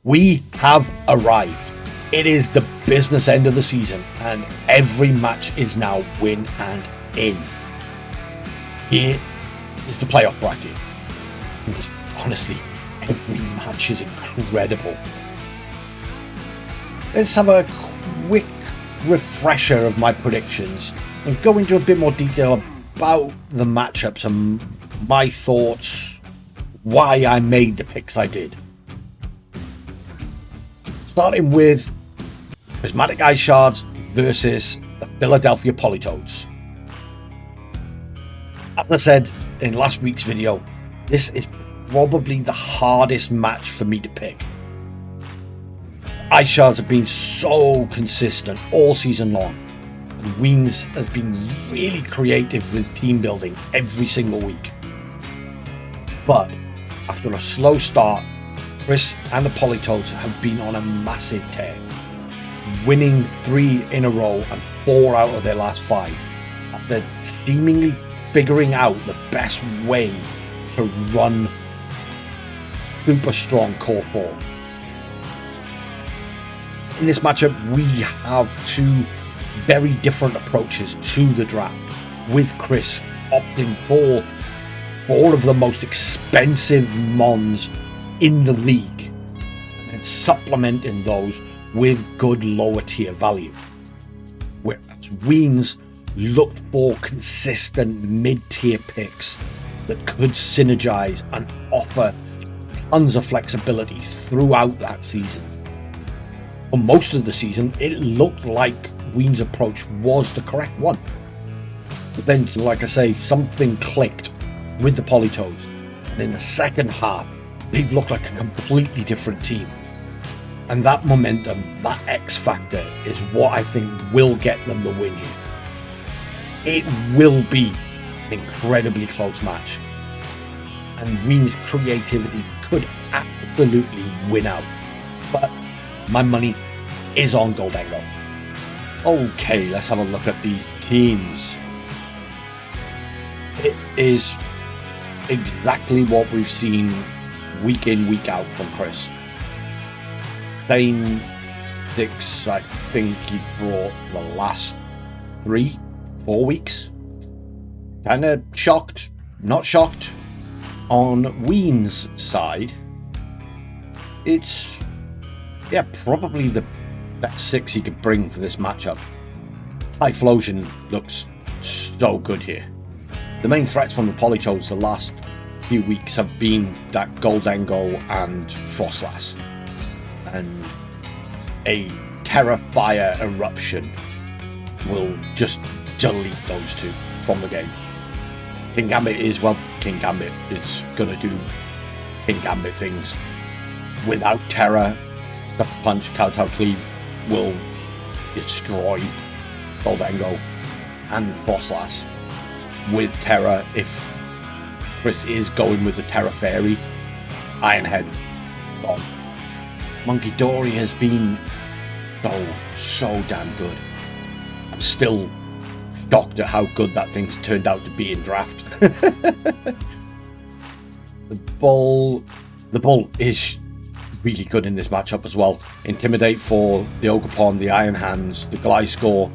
We have arrived. It is the business end of the season, and every match is now win and in. Here is the playoff bracket. And honestly, every match is incredible. Let's have a quick refresher of my predictions and go into a bit more detail about the matchups and my thoughts, why I made the picks I did. Starting with Prismatic Ice Shards versus the Philadelphia Politoeds. As I said in last week's video, this is probably the hardest match for me to pick. Ice Shards have been so consistent all season long, and Weens has been really creative with team building every single week. But after a slow start, Chris and the Politoeds have been on a massive tear, winning 3 in a row and 4 out of their last 5, after seemingly figuring out the best way to run super strong core 4. In this matchup, we have 2 very different approaches to the draft, with Chris opting for all of the most expensive mons in the league and supplementing those with good lower tier value, whereas Weens looked for consistent mid-tier picks that could synergize and offer tons of flexibility throughout that season. For most of the season, it looked like Weens' approach was the correct one, but then, like I say, something clicked with the Politoeds, and in the second half they've looked like a completely different team. And that momentum, that X factor, is what I think will get them the win here. It will be an incredibly close match, and Weens' creativity could absolutely win out. But my money is on Goldango. Okay, let's have a look at these teams. It is exactly what we've seen week in, week out from Chris. Same 6, I think he brought the last 3-4 weeks. Kind of shocked, not shocked. On Weens' side, it's probably the best 6 he could bring for this matchup. Typhlosion looks so good here. The main threats from the Politoeds the last few weeks have been that Goldango and Frostlass, and a Terra Fire Eruption will just delete those 2 from the game. King Gambit is gonna do King Gambit things. Without Terra, Stuff Punch, Kowtow Cleave will destroy Goldango and Frostlass. With Terra, if Chris is going with the Terra Fairy, Ironhead gone. Monkey Dory has been so damn good. I'm still shocked at how good that thing's turned out to be in draft. The bull is really good in this matchup as well. Intimidate for the Ogerpon, the Iron Hands, the Gliscor,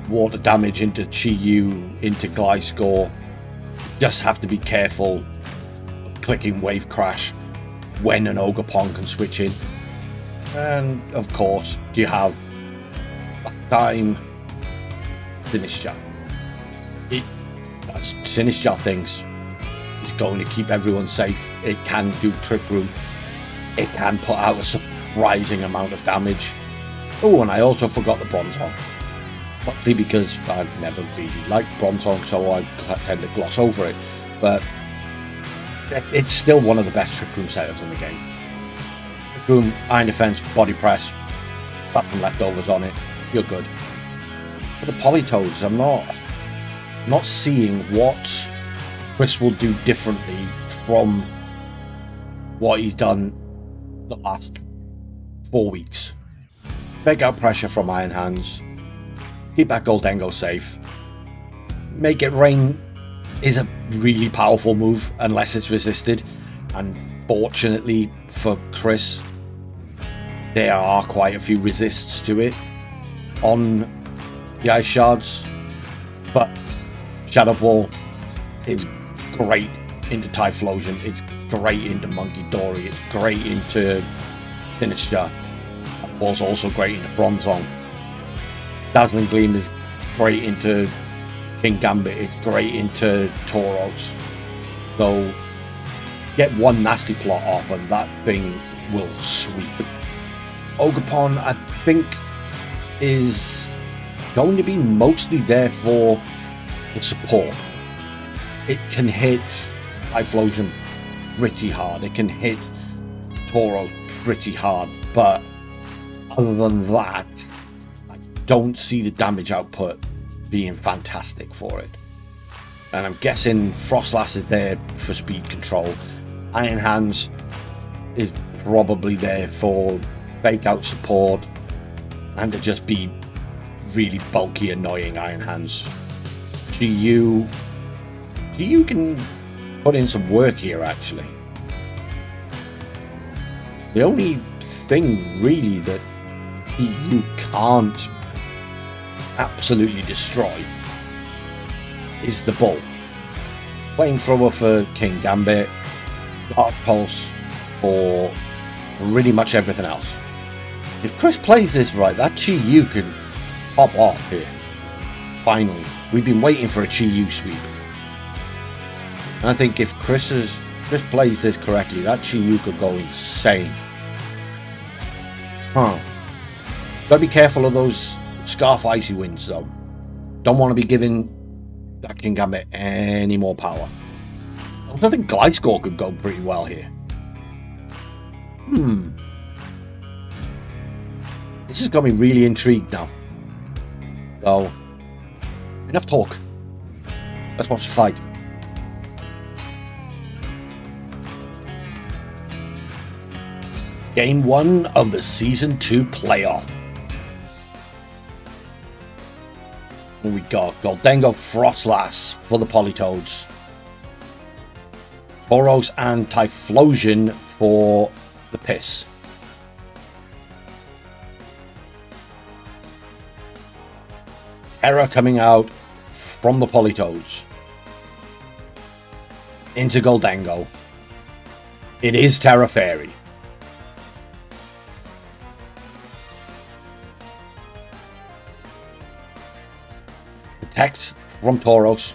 water damage into Chi-Yu, into Gliscor. Just have to be careful of clicking Wave Crash when an Ogerpon can switch in. And of course, you have that time Sinistcha. It does Sinistcha things. It's going to keep everyone safe. It can do Trick Room. It can put out a surprising amount of damage. Oh, and I also forgot the Bronzong. Partly because I've never really liked Bronzong, so I tend to gloss over it. But it's still one of the best Trick Room setups in the game. Trick Room, Iron Defense, Body Press, slap some leftovers on it, you're good. For the Politoeds, I'm not seeing what Chris will do differently from what he's done the last 4 weeks. Fake out pressure from Iron Hands, keep that Goldango safe. Make It Rain is a really powerful move unless it's resisted, and fortunately for Chris, there are quite a few resists to it on the Ice Shards, but Shadow Ball is great into Typhlosion, it's great into Monkey Dory, it's great into Sinister, was also great into Bronzong. Dazzling Gleam is great into King Gambit, it's great into Tauros. So get one nasty plot off and that thing will sweep. Ogerpon, I think, is going to be mostly there for the support. It can hit Typhlosion pretty hard, it can hit Tauros pretty hard, but other than that, I don't see the damage output being fantastic for it. And I'm guessing Frostlass is there for speed control. Iron Hands is probably there for fake out support and to just be really bulky, annoying Iron Hands. GU can put in some work here actually. The only thing really that GU can't absolutely destroy is the Bull. Flamethrower for King Gambit, Dark Pulse for pretty much everything else. If Chris plays this right, that Chi-Yu can pop off here. Finally. We've been waiting for a Chi-Yu sweep. And I think if Chris plays this correctly, that Chi-Yu could go insane. Gotta be careful of those Scarf Icy Winds though. Don't want to be giving that King Gambit any more power. I think Glide Score could go pretty well here. This has got me really intrigued now. So, enough talk. Let's watch the fight. Game 1 of the Season 2 playoff. Here we got Goldengo Frostlass for the Politoeds. Tauros and Typhlosion for the Piss. Terra coming out from the Politoeds. Into Goldengo. It is Terra Fairy. Protect from Tauros.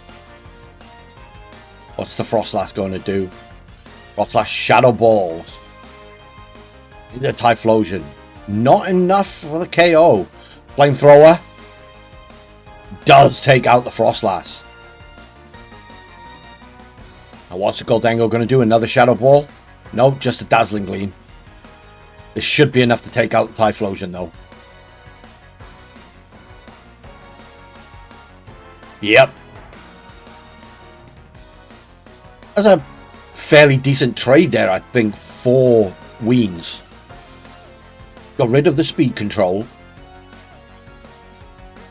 What's the Frostlass going to do? Frostlass Shadow Balls. Into Typhlosion. Not enough for the KO. Flamethrower does take out the Frostlass. Now what's the Goldengo going to do? Another Shadow Ball? No, just a Dazzling Gleam. This should be enough to take out the Typhlosion though. Yep. That's a fairly decent trade there, I think, for Weens. Got rid of the speed control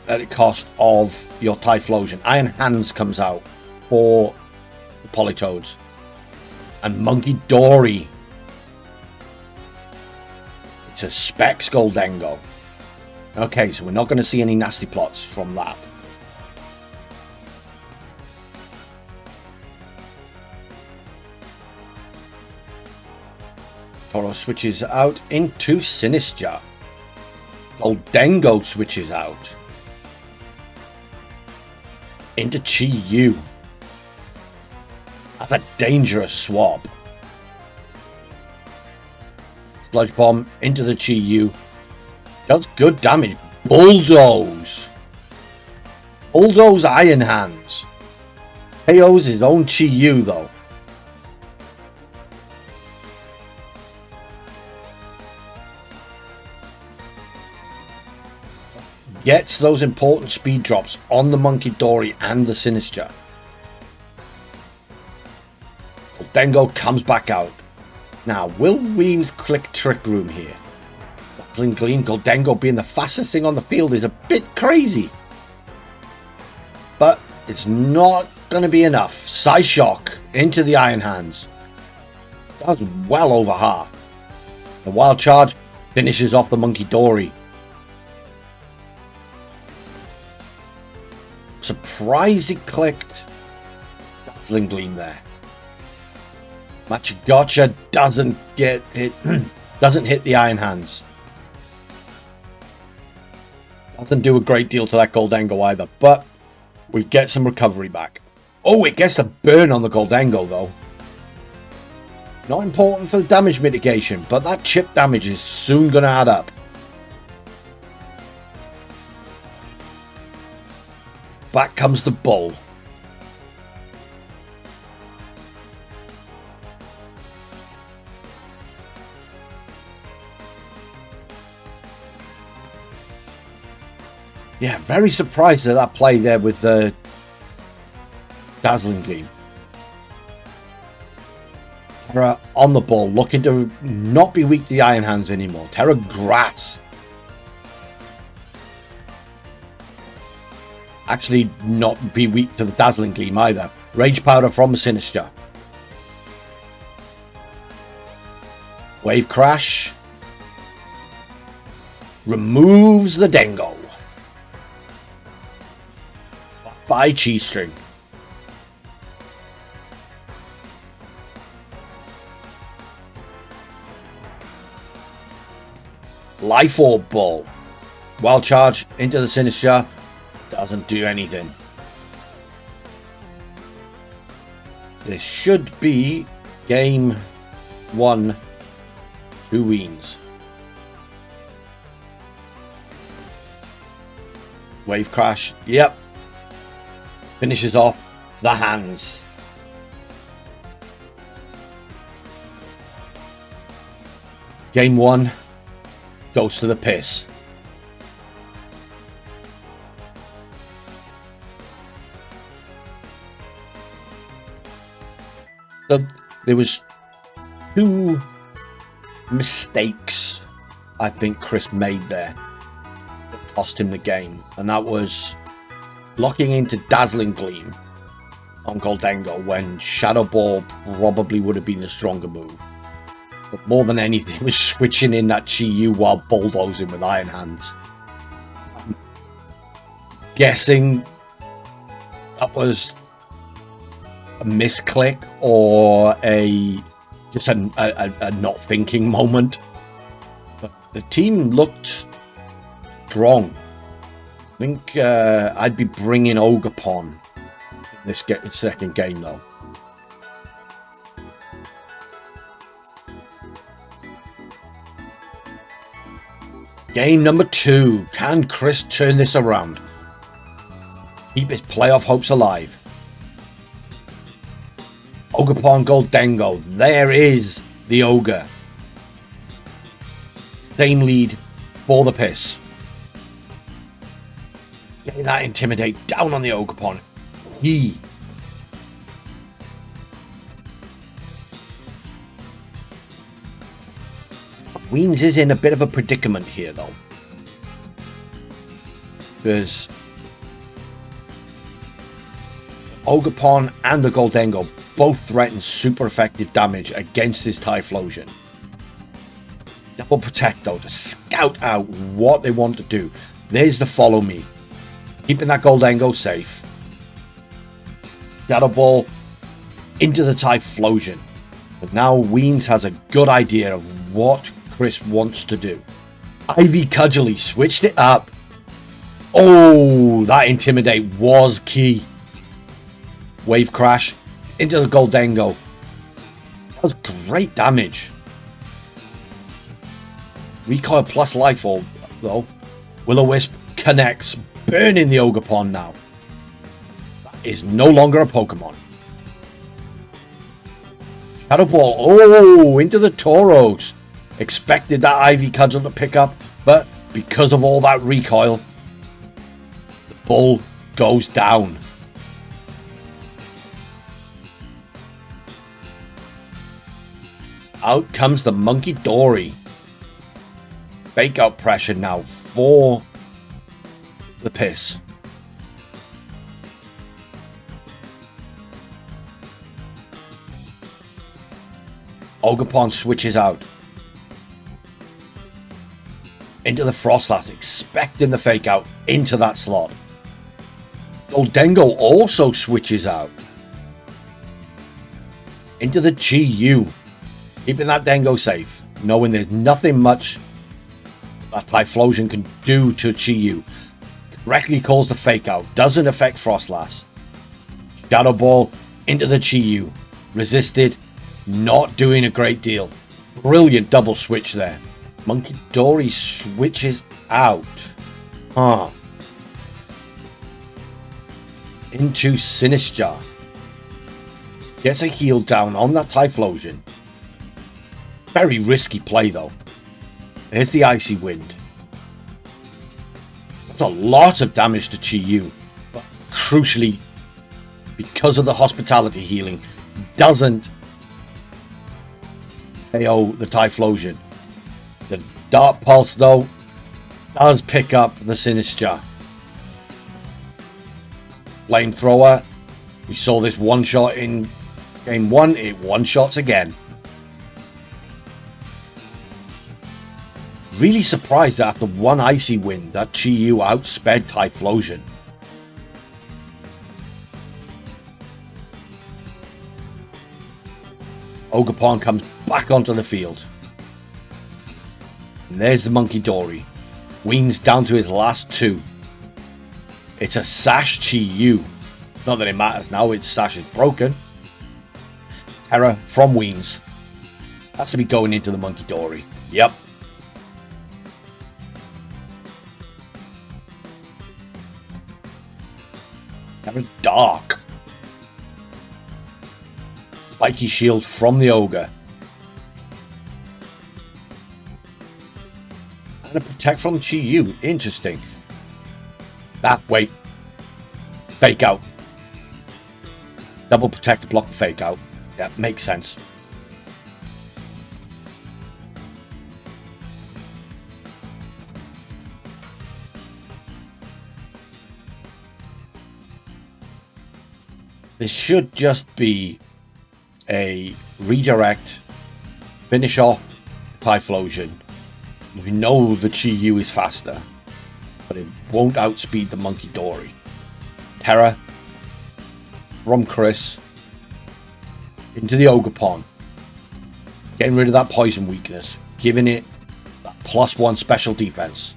at the cost of your Typhlosion. Iron Hands comes out for the Politoeds. And Monkey Dory. It's a Specs Goldengo. Okay, so we're not going to see any nasty plots from that. Tauros switches out into Sinister. Goldengo switches out into Chi-Yu. That's a dangerous swap. Sludge Bomb into the Chi-Yu. Does good damage. Bulldoze. Bulldoze Iron Hands. KO's his own Chi-Yu though. Gets those important speed drops on the Monkey Dory and the Sinister. Goldengo comes back out. Now, will Weens click Trick Room here? Dazzling Gleam, Goldengo being the fastest thing on the field is a bit crazy. But it's not going to be enough. Psy Shock into the Iron Hands. That's well over half. The Wild Charge Finishes off the Monkey Dory. Surprised he clicked Dazzling Gleam there. Machigotcha doesn't get hit. Doesn't hit the Iron Hands. Doesn't do a great deal to that Goldengo either, but we get some recovery back. Oh, it gets a burn on the Goldengo though. Not important for the damage mitigation, but that chip damage is soon going to add up. Back comes the bull. Yeah, very surprised at that play there with the Dazzling Gleam. Terra on the ball, looking to not be weak to the Iron Hands anymore. Terra Grass. Actually, not be weak to the Dazzling Gleam either. Rage Powder from the Sinister. Wave Crash. Removes the Dengo. By Cheese String. Life Orb Ball. Wild Charge into the Sinister. Doesn't do anything. This should be game 1 to Weens. Wave Crash. Yep. Finishes off the hands. Game 1 goes to the piss. So there was 2 mistakes I think Chris made there that cost him the game, and that was locking into Dazzling Gleam on Goldengo when Shadow Ball probably would have been the stronger move. But more than anything, was switching in that Chi-Yu while bulldozing with Iron Hands. I'm guessing that was a misclick or just a not thinking moment. But the team looked strong. I think I'd be bringing Ogerpon in this second game though. Game number 2. Can Chris turn this around? Keep his playoff hopes alive. Ogerpon Goldengo. There is the Ogre. Same lead for the piss. Getting that Intimidate down on the Ogerpon. Weens is in a bit of a predicament here though. Because Ogerpon and the Goldengo both threaten super effective damage against this Typhlosion. Double Protect though to scout out what they want to do. There's the Follow Me. Keeping that Goldengo safe. Shadow Ball into the Typhlosion. But now Weens has a good idea of what Chris wants to do. Ivy Cudgel, he switched it up. Oh, that Intimidate was key. Wave Crash into the Goldengo. That was great damage. Recoil plus Life Orb though. Will-O-Wisp connects, burning the Ogerpon now. That is no longer a Pokemon. Shadow Ball, oh, into the Tauros. Expected that Ivy Cudgel to pick up, but because of all that recoil, the bull goes down. Out comes the Monkey Dory. Fake out pressure now for the piss. Ogerpon switches out. into the Frostlass, expecting the fake out into that slot. Goldengo also switches out into the Chi-Yu, keeping that Dengo safe, knowing there's nothing much that Typhlosion can do to Chi-Yu. Correctly calls the fake out, doesn't affect Frostlass. Shadow Ball into the Chi-Yu, resisted, not doing a great deal. Brilliant double switch there. Monkey Dory switches out. Into Sinistcha. Gets a heal down on that Typhlosion. Very risky play though. Here's the Icy Wind. That's a lot of damage to Chi-Yu. But crucially, because of the hospitality healing, doesn't KO the Typhlosion. The Dark Pulse though does pick up the Sinistcha. Flamethrower. We saw this one shot in game 1. It one shots again. Really surprised that after one Icy Wind that Chi-Yu outsped Typhlosion. Ogerpon comes back onto the field. And there's the Monkey Dory. Ween's down to his last 2. It's a Sash Chi-Yu. Not that it matters now, its Sash is broken. Terror from Weens. Has to be going into the Monkey Dory. Yep. Terror Dark. Spiky Shield from the Ogre. And a Protect from Chi-Yu. Interesting. Wait. Fake out. Double Protect to block the fake out. Yeah, makes sense. This should just be a redirect, finish off Typhlosion. We know the Chi-Yu is faster, but it won't outspeed the Monkey Dory. Terror from Chris into the Ogerpon, getting rid of that poison weakness, giving it that +1 special defense.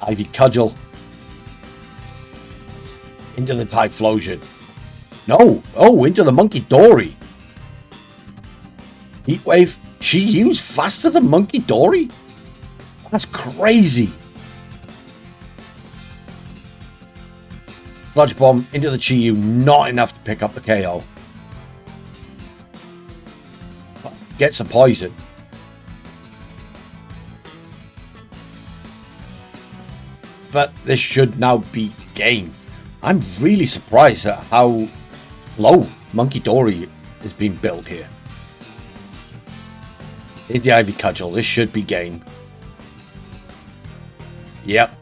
Ivy Cudgel into the Typhlosion. No! Oh, into the Monkey Dory. Heatwave. Chi-Yu's faster than Monkey Dory? That's crazy. Sludge Bomb into the Chi-Yu. Not enough to pick up the KO. Gets a poison. But this should now be game. I'm really surprised at how low Monkey Dory is being built here. Here's the Ivy Cudgel. This should be game. Yep.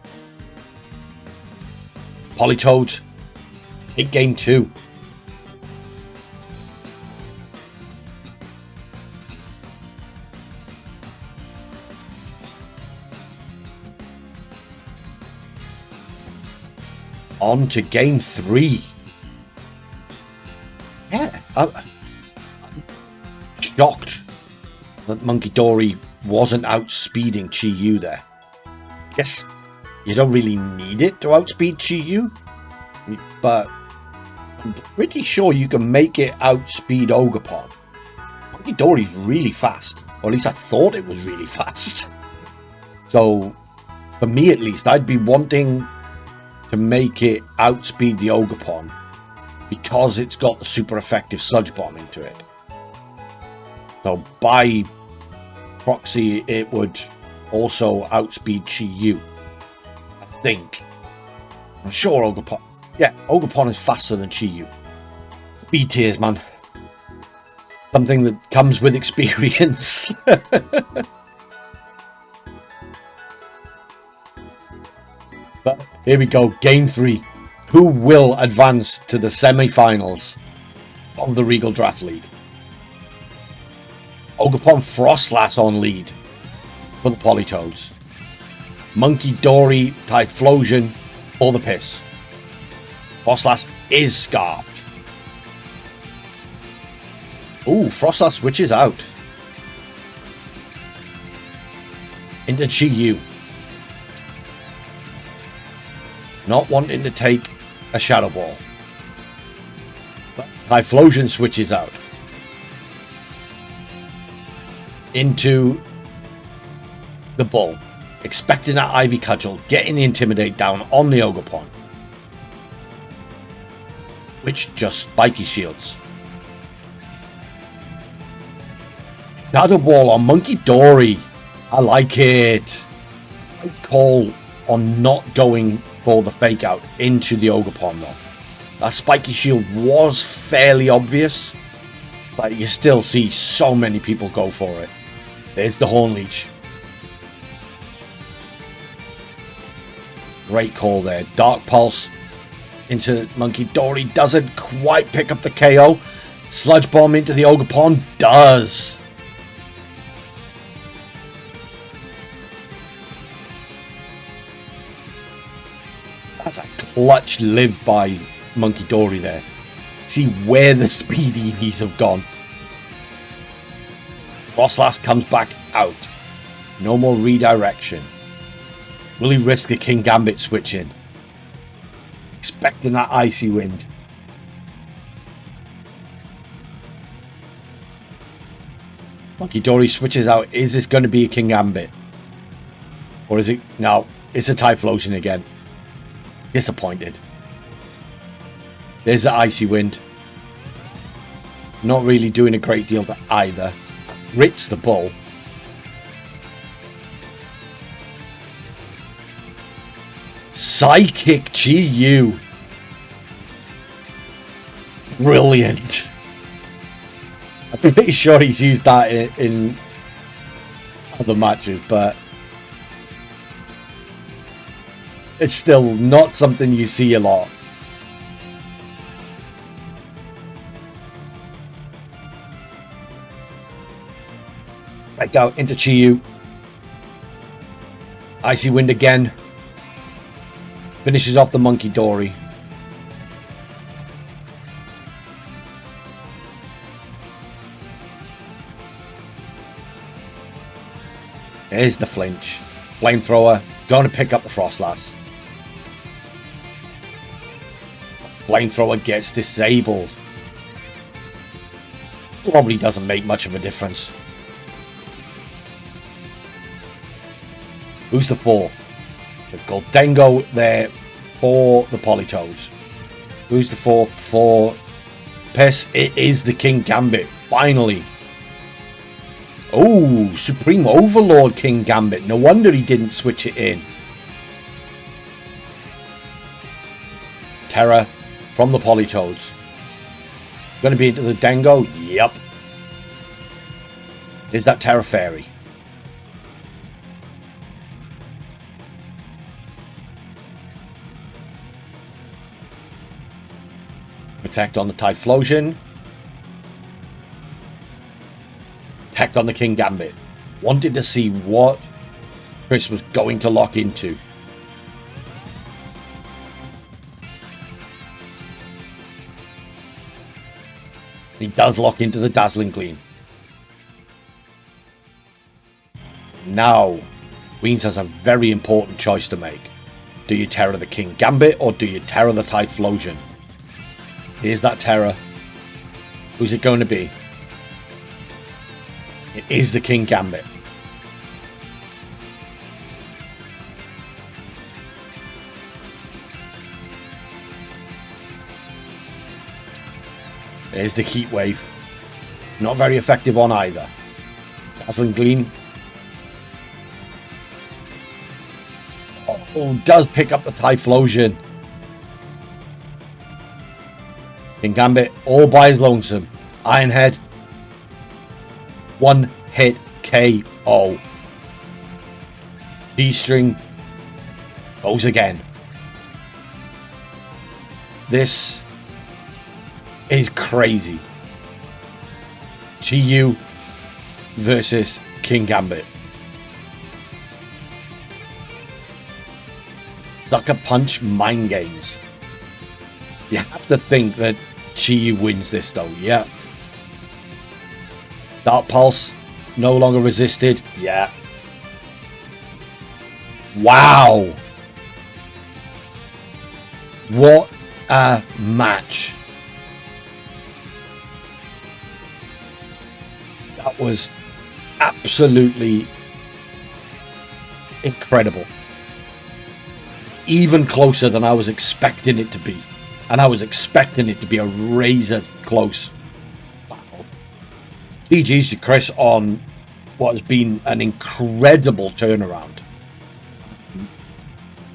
Politoeds. Big game 2. On to game 3. Yeah, I'm shocked that Monkey Dory wasn't outspeeding Chi-Yu there. Guess you don't really need it to outspeed Chi-Yu, but I'm pretty sure you can make it outspeed Ogerpon. Monkey Dory's really fast, or at least I thought it was really fast. So, for me at least, I'd be wanting to make it outspeed the Ogerpon because it's got the super effective Sludge Bomb into it. So by proxy, it would also outspeed Chi-Yu. I think. I'm sure Ogerpon. Yeah, Ogerpon is faster than Chi-Yu. Speed tiers, man. Something that comes with experience. But here we go, game 3. Who will advance to the semi-finals? of the Regal Draft League. Ogerpon Frostlass on lead for the Politoeds. Monkey Dory Typhlosion for the Piss. Frostlass is scarfed. Ooh, Frostlass switches out into Chi-Yu. Not wanting to take a Shadow Ball. But Typhlosion switches out into the Bull, expecting that Ivy Cudgel, getting the Intimidate down on the Ogerpon, which just spiky shields. Shadow Ball on Monkey Dory. I like it. I call on not going for the fake out into the Ogerpon though. That spiky shield was fairly obvious, but you still see so many people go for it. There's the Horn Leech. Great call there. Dark Pulse into Monkey Dory. Doesn't quite pick up the KO. Sludge Bomb into the Ogerpon. Does. That's a clutch live by Monkey Dory there. See where the speed EVs have gone. Frostlass comes back out. No more redirection. Will he risk the King Gambit switch in? Expecting that Icy Wind. Monkey Dory switches out. Is this going to be a King Gambit? Or is it... No, it's a Typhlosion again. Disappointed. There's the Icy Wind. Not really doing a great deal to either. Ritz the Bull. Psychic Chi-Yu. Brilliant. I'm pretty sure he's used that in other matches, but it's still not something you see a lot. Back out into Chi-Yu. Icy Wind again. Finishes off the Monkey Dory. There's the flinch. Flamethrower. Going to pick up the Frostlass. Flamethrower gets disabled. Probably doesn't make much of a difference. Who's the fourth? There's Goldengo there for the Politoeds. Who's the fourth for Piss? It is the King Gambit, finally. Oh, Supreme Overlord King Gambit. No wonder he didn't switch it in. Terror from the Politoeds. Going to be into the Dengo? Yep. Is that Terra Fairy? Protect on the Typhlosion. Protect on the King Gambit. Wanted to see what Chris was going to lock into. He does lock into the Dazzling Gleam. Now, Weens has a very important choice to make. Do you Terror the King Gambit or do you Terror the Typhlosion? Here's that Terror. Who's it going to be? It is the King Gambit. There's the Heat Wave. Not very effective on either. Dazzling Gleam. Oh, does pick up the Typhlosion. King Gambit all by his lonesome. Ironhead. One hit KO. G-String goes again. This is crazy. GU versus King Gambit. Sucker Punch Mind Games. You have to think that GU wins this though, yeah. Dark Pulse, no longer resisted, yeah. Wow. What a match. That was absolutely incredible. Even closer than I was expecting it to be. And I was expecting it to be a razor close battle. GG's to Chris on what has been an incredible turnaround.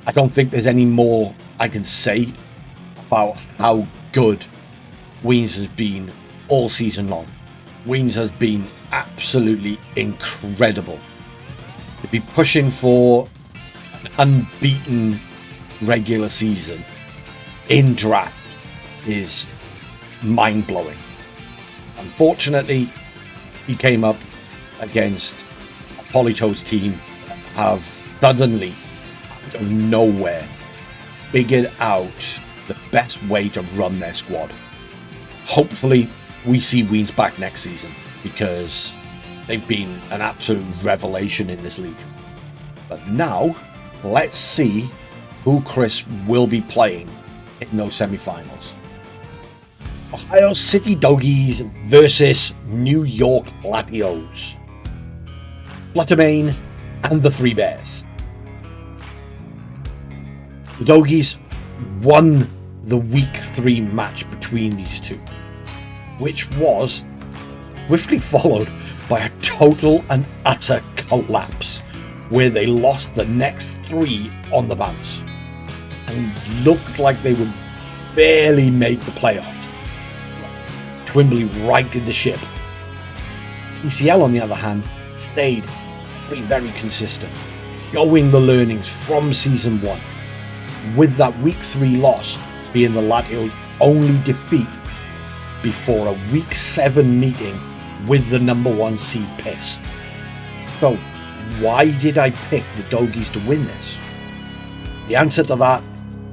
I don't think there's any more I can say about how good Weens has been all season long. Weens has been absolutely incredible. To be pushing for an unbeaten regular season in draft is mind-blowing. Unfortunately, he came up against a Politoeds team that have suddenly, out of nowhere, figured out the best way to run their squad. Hopefully, we see Weens back next season because they've been an absolute revelation in this league. But now, let's see who Chris will be playing in those semi-finals. Ohio City Dogis versus New York Latios. Fluttermane and the Three Bears. The Dogis won the week 3 match between these two, which was swiftly followed by a total and utter collapse where they lost the next 3 on the bounce and looked like they would barely make the playoffs. Twimbly righted the ship. TCL, on the other hand, stayed very consistent, showing the learnings from Season 1, with that Week 3 loss being the Latios' only defeat before a Week 7 meeting with the number 1 seed Piss. So, why did I pick the Dogis to win this? The answer to that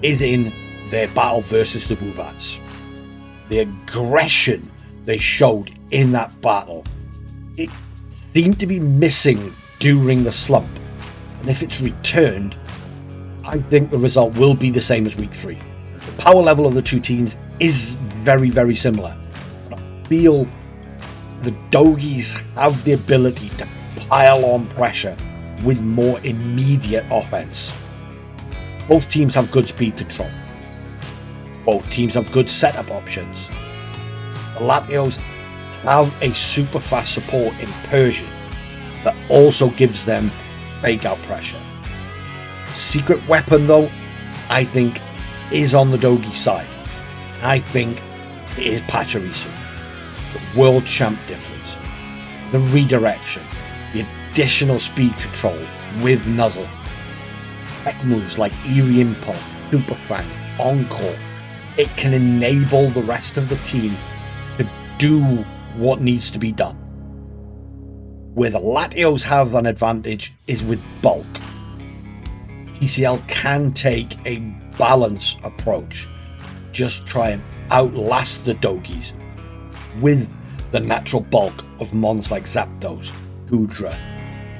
is in their battle versus the Woobats. The aggression they showed in that battle, it seemed to be missing during the slump, and if it's returned, I think the result will be the same as Week 3. The power level of the two teams is very similar, but I feel the Dogis have the ability to pile on pressure with more immediate offense. Both teams have good speed control. Both teams have good setup options. The Latios have a super fast support in Persian that also gives them fake out pressure. Secret weapon though, I think, is on the Dogi side. I think it is Pachirisu. The world champ difference, the redirection, the additional speed control with Nuzzle, tech moves like Eerie Impulse, Super Fang, Encore. It can enable the rest of the team to do what needs to be done. Where the Latios have an advantage is with bulk. TCL can take a balanced approach, just try and outlast the Dogis with the natural bulk of mons like Zapdos, Goodra,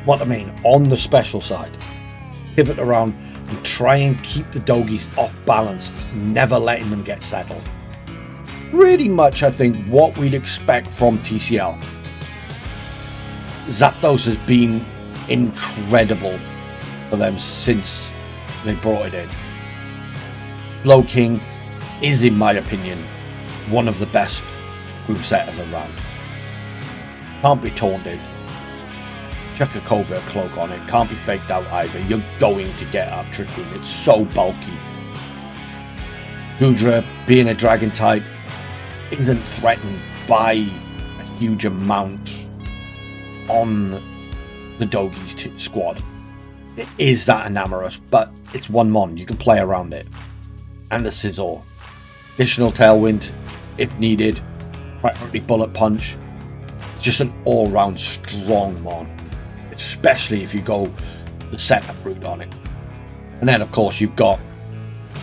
Fluttermane on the special side. Pivot around and try and keep the Dogis off balance, never letting them get settled. Pretty much, I think, what we'd expect from TCL. Zapdos has been incredible for them since they brought it in. Blow King is, in my opinion, one of the best true setters around. Can't be taunted. Chuck a covert cloak on it, can't be faked out either. You're going to get up Trick Room, it's so bulky. Goodra, being a dragon type, isn't threatened by a huge amount on the Dogis squad. It is that Enamorous, but it's one mon, you can play around it. And the Scizor. Additional Tailwind, if needed. Priority bullet punch. It's just an all-round strong mon, especially if you go the setup route on it. And then of course you've got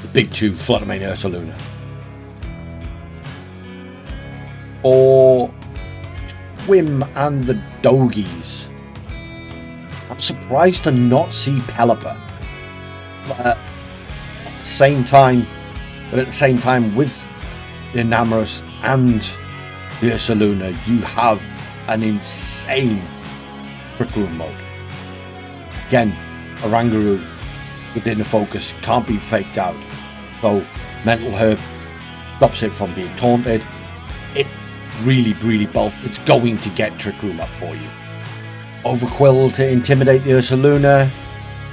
the big two, Fluttermane, Ursaluna. For Twim and the Dogis, I'm surprised to not see Pelipper. But at the same time with the Enamorus and the Ursaluna, you have an insane Trick Room mode. Again, Oranguru within the focus can't be faked out, so Mental Herb stops it from being taunted. It really bulk. It's going to get Trick Room up for you. Overquill to intimidate the Ursaluna.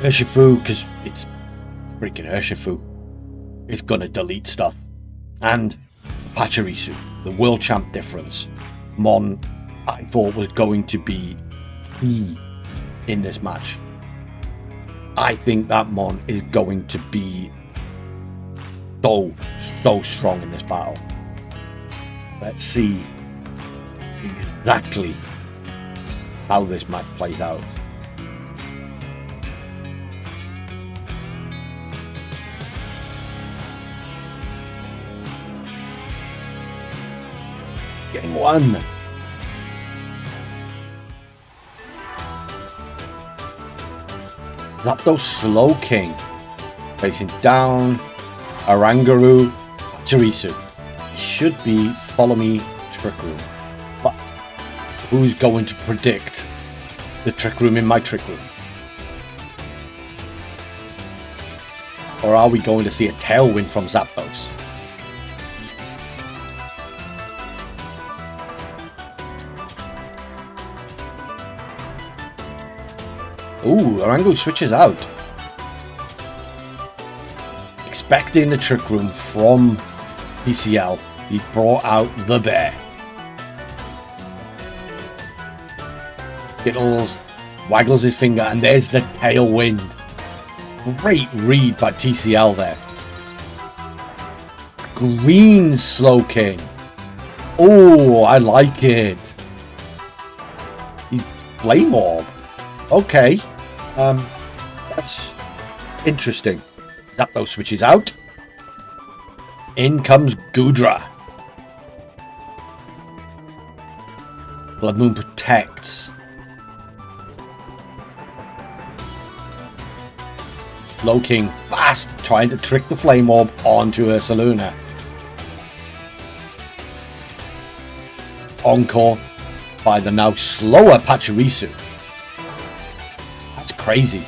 Urshifu, because it's freaking Urshifu, it's gonna delete stuff. And Pachirisu, the world champ difference. Mon, I thought was going to be key in this match. I think that Mon is going to be so strong in this battle. Let's see exactly how this match plays out. Game 1. Zapdos Slow King facing down Oranguru Pachirisu. It should be Follow Me Trick Room, but who's going to predict the Trick Room in my Trick Room? Or are we going to see a tailwind from Zapdos? Ooh, Oranguru switches out. Expecting the Trick Room from PCL, he brought out the bear. Skittles waggles his finger, and there's the tailwind. Great read by TCL there. Green Slowking. Oh, I like it. He's Flame Orb. Okay. That's interesting. Zapdos switches out. In comes Goodra. Blood Moon protects. Slowking fast, trying to trick the Flame Orb onto Ursaluna. Encore by the now slower Pachirisu. That's crazy.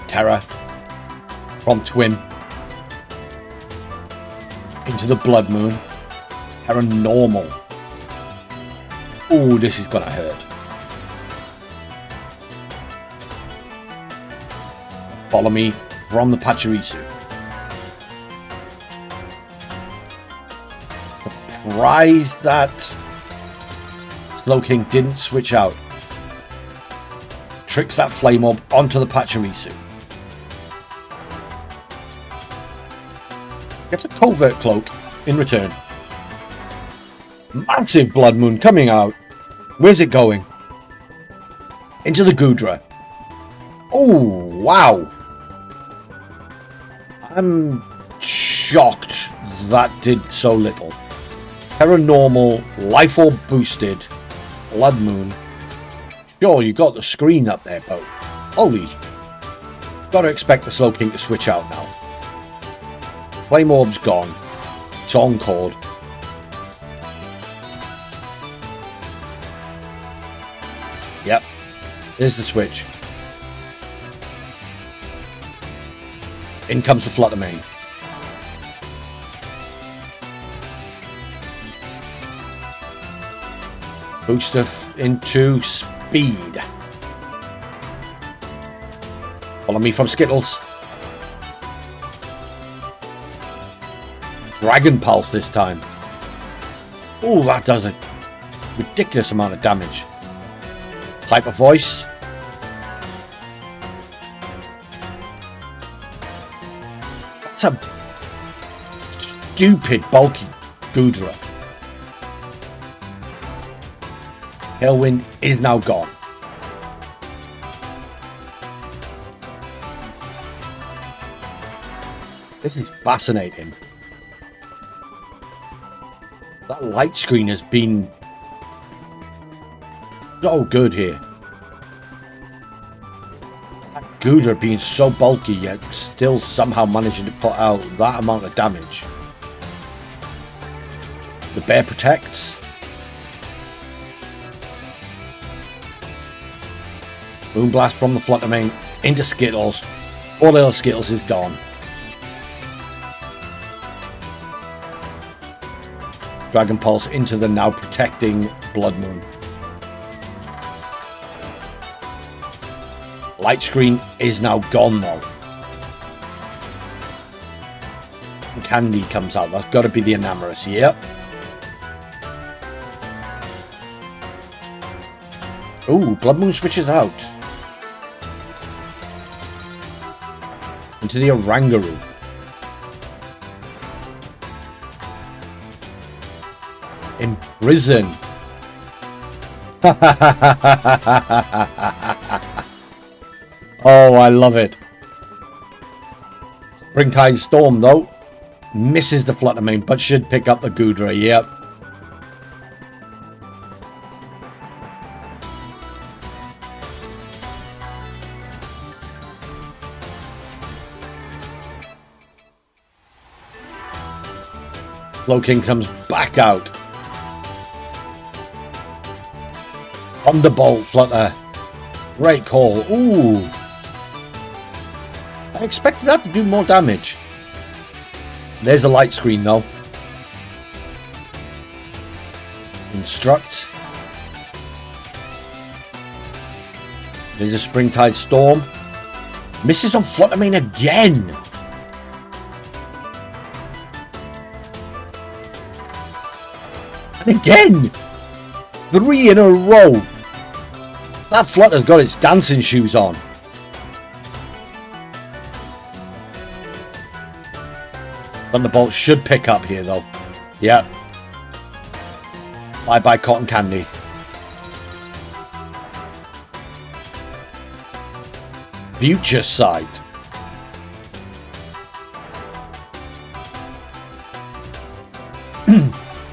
Terra from Twin into the Blood Moon. Terra normal. Oh, this is gonna hurt. Follow Me from the Pachirisu. Surprised that Slowking didn't switch out. Tricks that Flame Orb onto the Pachirisu. Gets a Covert Cloak in return. Massive Blood Moon coming out. Where's it going? Into the Goodra. Oh, wow. I'm shocked that did so little. Terra normal, Life Orb boosted, Blood Moon. Sure, you got the screen up there, but holy. Gotta expect the Slowking to switch out now. Flame Orb's gone. It's encored. Yep. There's the switch. In comes the Fluttermane. Booster into speed. Follow Me from Skittles. Dragon Pulse this time. Oh, that does a ridiculous amount of damage. Type of Voice. That's a stupid bulky Goodra. Tailwind is now gone. This is fascinating. That light screen has been so good here. That Goodra being so bulky yet still somehow managing to put out that amount of damage. The bear protects. Moonblast from the Fluttermane into Skittles. All the other Skittles is gone. Dragon Pulse into the now protecting Blood Moon. Light Screen is now gone though. Candy comes out. That's got to be the Enamorous. Yep. Ooh, Blood Moon switches out. Into the Oranguru. Imprison. Oh, I love it. Springtide Storm, though. Misses the Fluttermane, but should pick up the Goodra. Yep. Slowking comes back out. Thunderbolt Flutter. Great call. Ooh. I expected that to do more damage. There's a light screen though. Instruct. There's a Springtide Storm. Misses on Fluttermane again. And again. 3 in a row. That Flutter's got its dancing shoes on. Thunderbolt should pick up here though. Yeah. Bye bye Cotton Candy. Future Sight.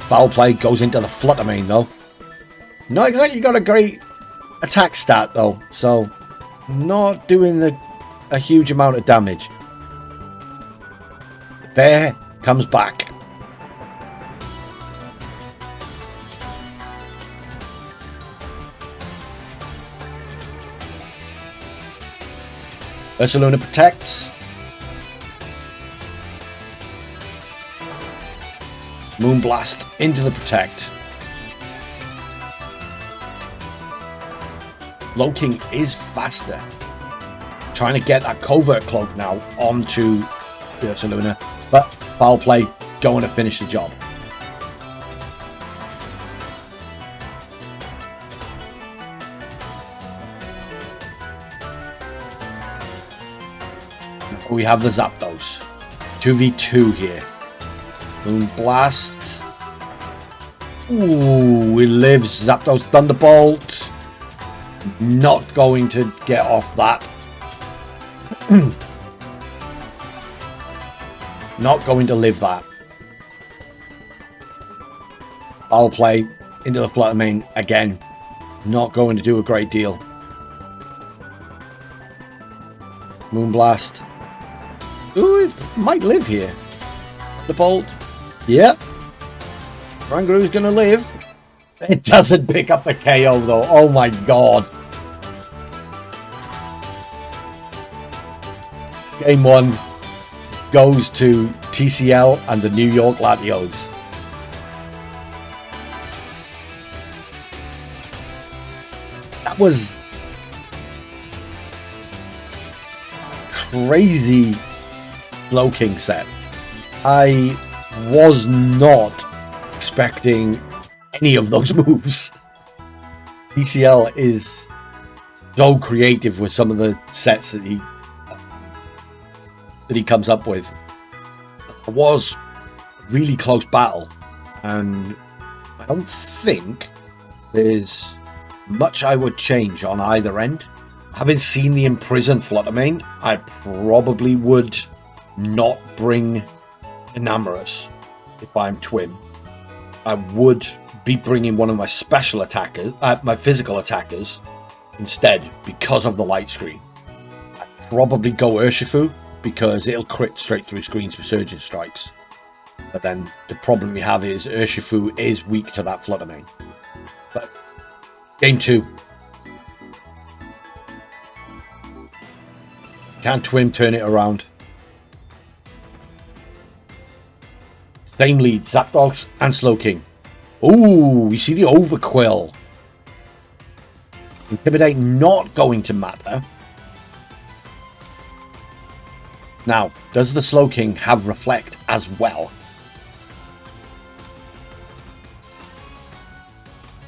Foul Play goes into the Fluttermane though. Not exactly got a great attack stat though, so not doing a huge amount of damage. The bear comes back. Ursaluna protects. Moonblast into the protect. Slowking is faster. Trying to get that covert cloak now onto the Ursaluna, but Foul Play going to finish the job. We have the Zapdos. 2v2 here. Moonblast. Ooh, it lives. Zapdos Thunderbolt. Not going to get off that. Not going to live that. Foul Play into the Fluttermane again. Not going to do a great deal. Moonblast. Ooh, it might live here. The Bolt. Yep. Rangaru's going to live. It doesn't pick up the KO though. Oh my god. Game 1 goes to TCL and the New York Latios. That was crazy Slowking set. I was not expecting any of those moves. TCL is so creative with some of the sets that he comes up with. It was a really close battle, and I don't think there's much I would change on either end. Having seen the imprisoned Fluttermane, I probably would not bring Enamorous if I'm Twin. I would be bringing one of my special attackers, my physical attackers, instead because of the light screen. I'd probably go Urshifu because it'll crit straight through screens with Surging Strikes. But then the problem we have is Urshifu is weak to that Fluttermane. But game 2. Can Twin turn it around? Same lead, Zapdos and Slowking. Ooh, we see the Overquill. Intimidate not going to matter. Now, does the Slowking have Reflect as well?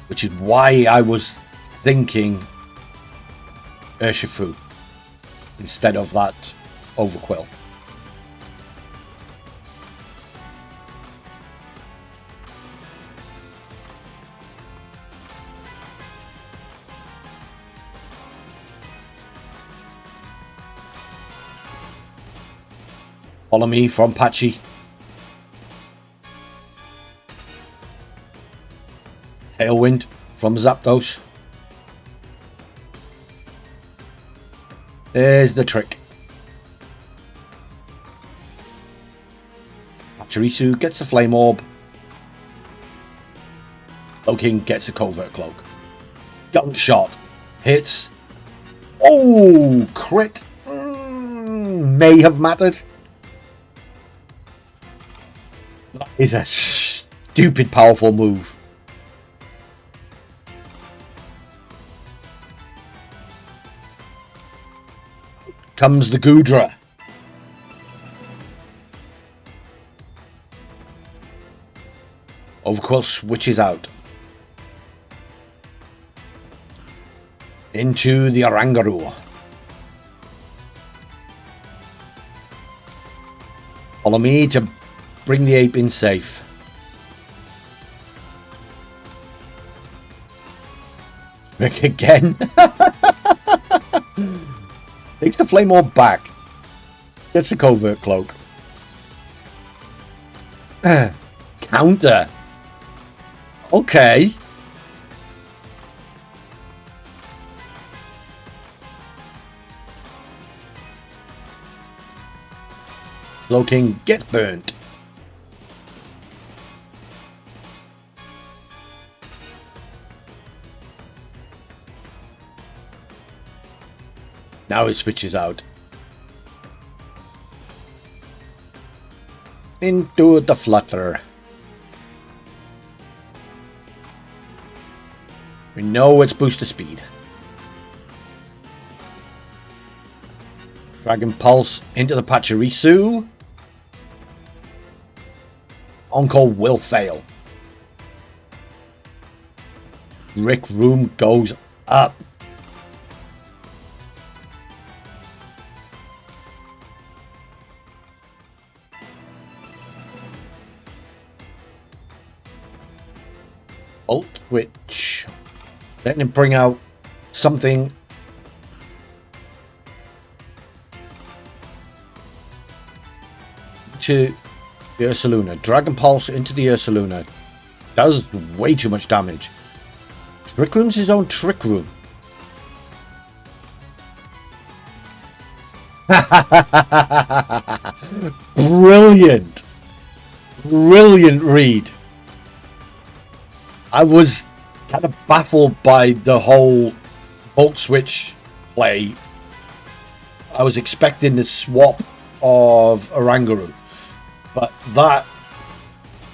Which is why I was thinking Urshifu instead of that Overquill. Follow me from Patchy. Tailwind from Zapdos. There's the trick. Pachirisu gets the Flame Orb. Slowking gets a Covert Cloak. Gunk Shot hits. Oh, crit. May have mattered. That is a stupid powerful move. Comes the Goodra. Overquill switches out. Into the Oranguru. Follow me to bring the ape in safe. Rick again. Takes the Flame Orb back. Gets a Covert Cloak. Counter. Okay. Slowking gets burnt. Now it switches out. Into the Flutter. We know it's booster speed. Dragon Pulse into the Pachirisu. On-call will fail. Rick Room goes up. Volt Switch. Letting him bring out something. To the Ursaluna. Dragon Pulse into the Ursaluna. Does way too much damage. Trick Room's his own Trick Room. Brilliant. Brilliant read. I was kind of baffled by the whole Volt Switch play. I was expecting the swap of Oranguru, but that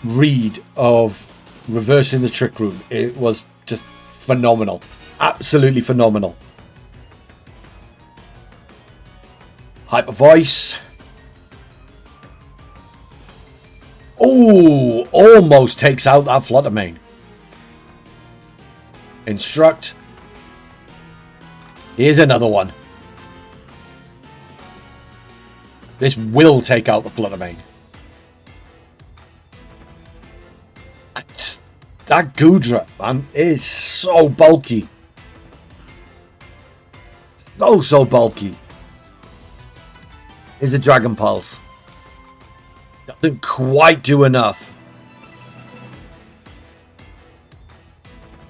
read of reversing the Trick Room, it was just phenomenal. Absolutely phenomenal. Hyper Voice. Oh, almost takes out that Fluttermane. Instruct. Here's another one. This will take out the Fluttermane. That Goodra, man, is so bulky. So bulky. Is a Dragon Pulse. Doesn't quite do enough.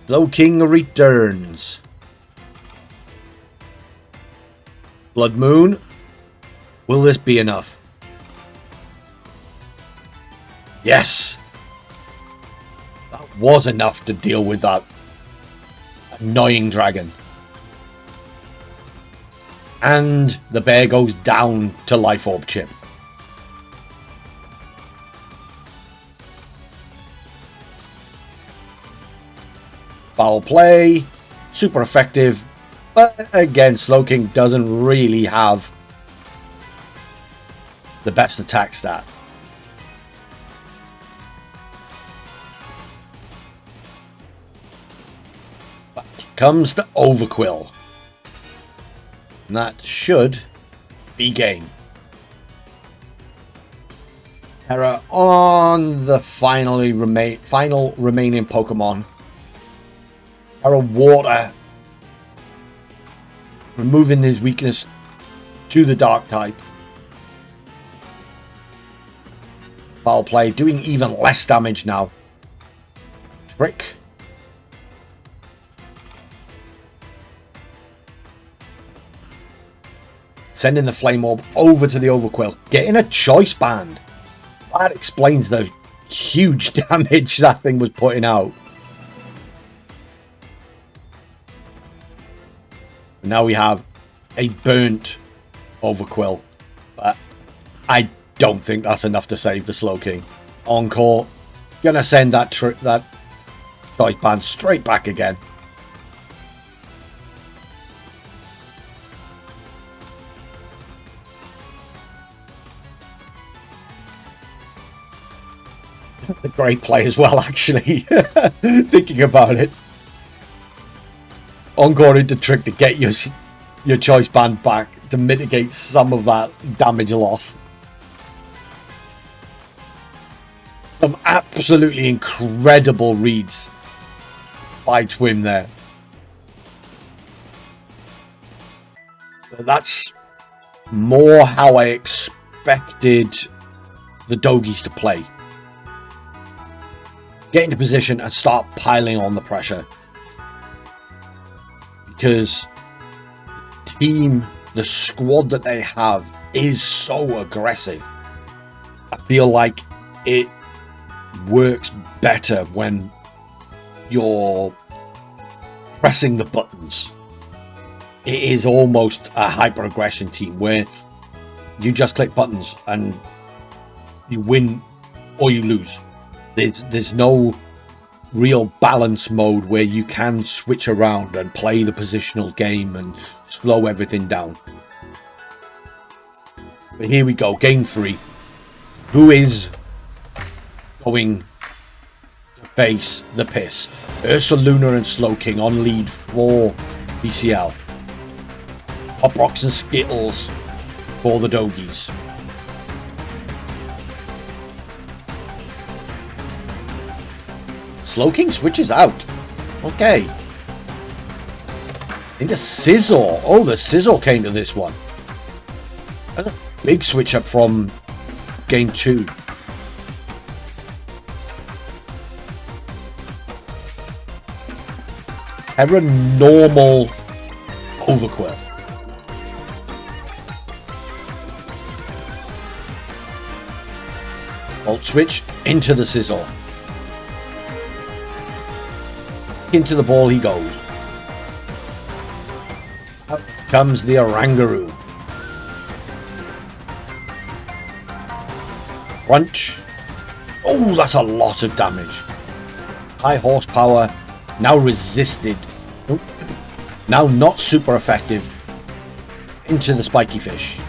Slowking returns. Blood Moon. Will this be enough? Yes. That was enough to deal with that annoying dragon. And the bear goes down to Life Orb Chip. Foul play. Super effective. But again, Slowking doesn't really have the best attack stat. Back comes the Overquill. And that should be game. Terra on the final remaining Pokemon. Terra Water. Removing his weakness to the Dark type. Foul play, doing even less damage now. Trick. Sending the Flame Orb over to the Overquill. Getting a Choice Band. That explains the huge damage that thing was putting out. Now we have a burnt Overquill. But I don't think that's enough to save the Slowking. Encore. Gonna send that Choice Band straight back again. A great play as well, actually. Thinking about it. Encore into Trick to get your Choice Band back to mitigate some of that damage loss. Some absolutely incredible reads by Twim there. That's more how I expected the Dogis to play. Get into position and start piling on the pressure. Because the squad that they have is so aggressive. I feel like it works better when you're pressing the buttons. It is almost a hyper aggression team where you just click buttons and you win or you lose. There's no real balance mode where you can switch around and play the positional game and slow everything down. But here we go, game 3. Who is going to face the piss? Ursaluna and Slowking on lead for BCL. Hot Rocks and Skittles for the Dogis. Slowking switches out. Okay. Into Sizzle. Oh, the Sizzle came to this one. That's a big switch up from game 2. Terra normal Overquill. Volt switch into the Sizzle. Into the ball he goes. Up comes the Oranguru. Crunch. Oh, that's a lot of damage. High horsepower. Now resisted. Nope. Now not super effective. Into the Spiky Fish.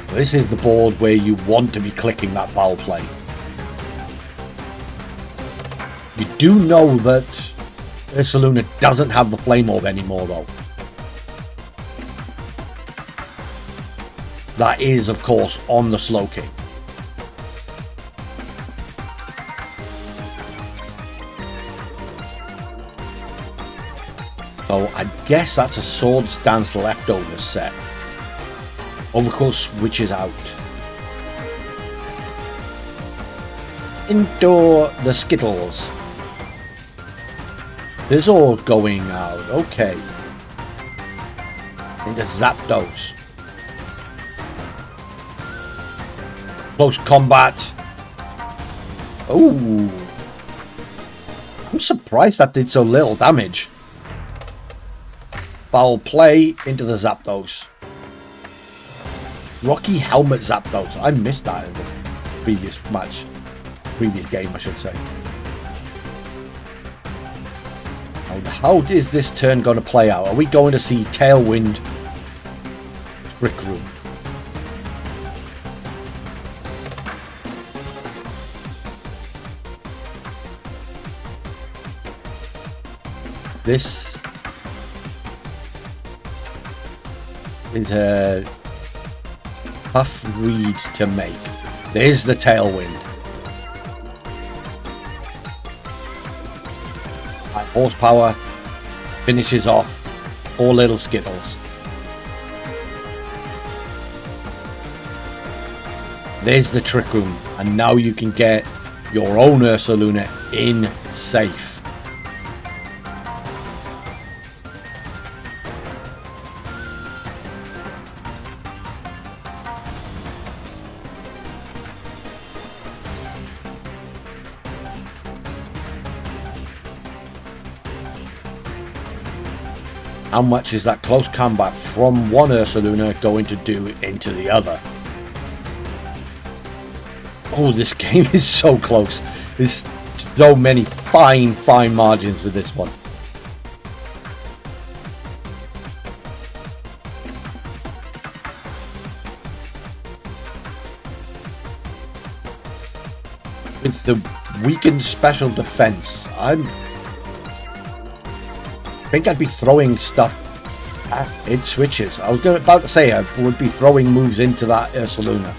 This is the board where you want to be clicking that foul play. You do know that Ursaluna doesn't have the Flame Orb anymore though. That is, of course, on the Slowking. So I guess that's a Swords Dance Leftovers set. Overcoat switches out. Into the Skittles. Fizzle going out. Okay. Into Zapdos. Close combat. Oh. I'm surprised that did so little damage. Foul play into the Zapdos. Rocky Helmet Zapdos. I missed that in the previous match. Previous game, I should say. How is this turn going to play out? Are we going to see Tailwind, Trick Room? This is a tough read to make. There's the Tailwind. High horsepower finishes off 4 little Skittles. There's the Trick Room, and now you can get your own Ursaluna in safe. How much is that close combat from one Ursaluna going to do into the other? Oh, this game is so close. There's so many fine margins with this one. It's the weakened special defense. I think I'd be throwing stuff at it switches. I was about to say I would be throwing moves into that Ursaluna.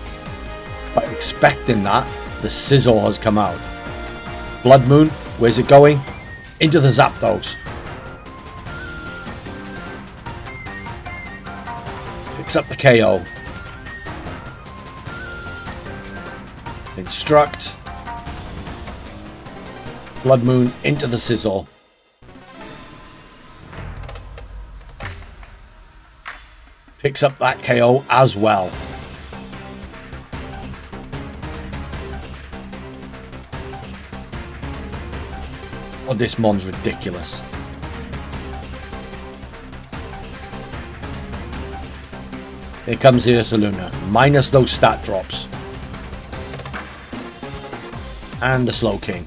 But expecting that, the Scizor has come out. Blood Moon, where's it going? Into the Zapdos. Picks up the KO. Instruct. Blood Moon into the Scizor. Picks up that KO as well. Oh, this mon's ridiculous. Here comes the Ursaluna, minus those stat drops. And the Slowking.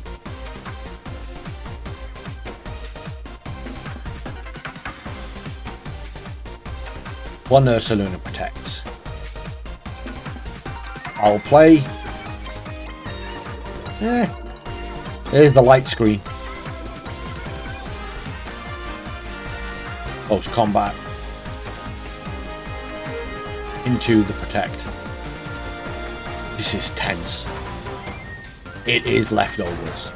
One Ursaluna protects. I'll play. There's the light screen. Close combat. Into the protect. This is tense. It is leftovers.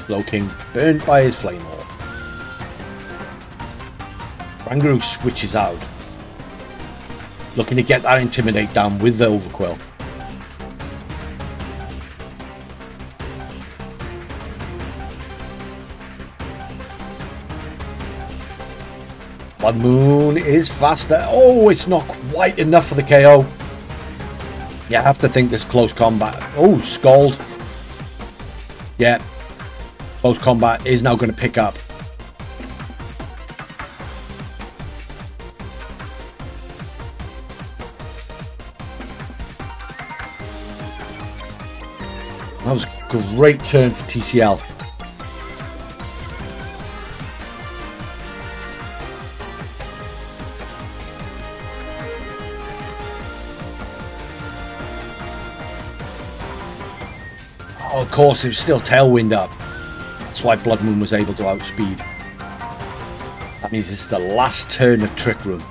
Slowking burned by his Flame Orb. Rangaroo switches out. Looking to get that Intimidate down with the Overquill. Blood Moon is faster. Oh, it's not quite enough for the KO. You have to think this close combat. Oh, Scald. Yeah. Close combat is now going to pick up. That was a great turn for TCL. Oh, of course, it was still Tailwind up. That's why Blood Moon was able to outspeed. That means this is the last turn of Trick Room.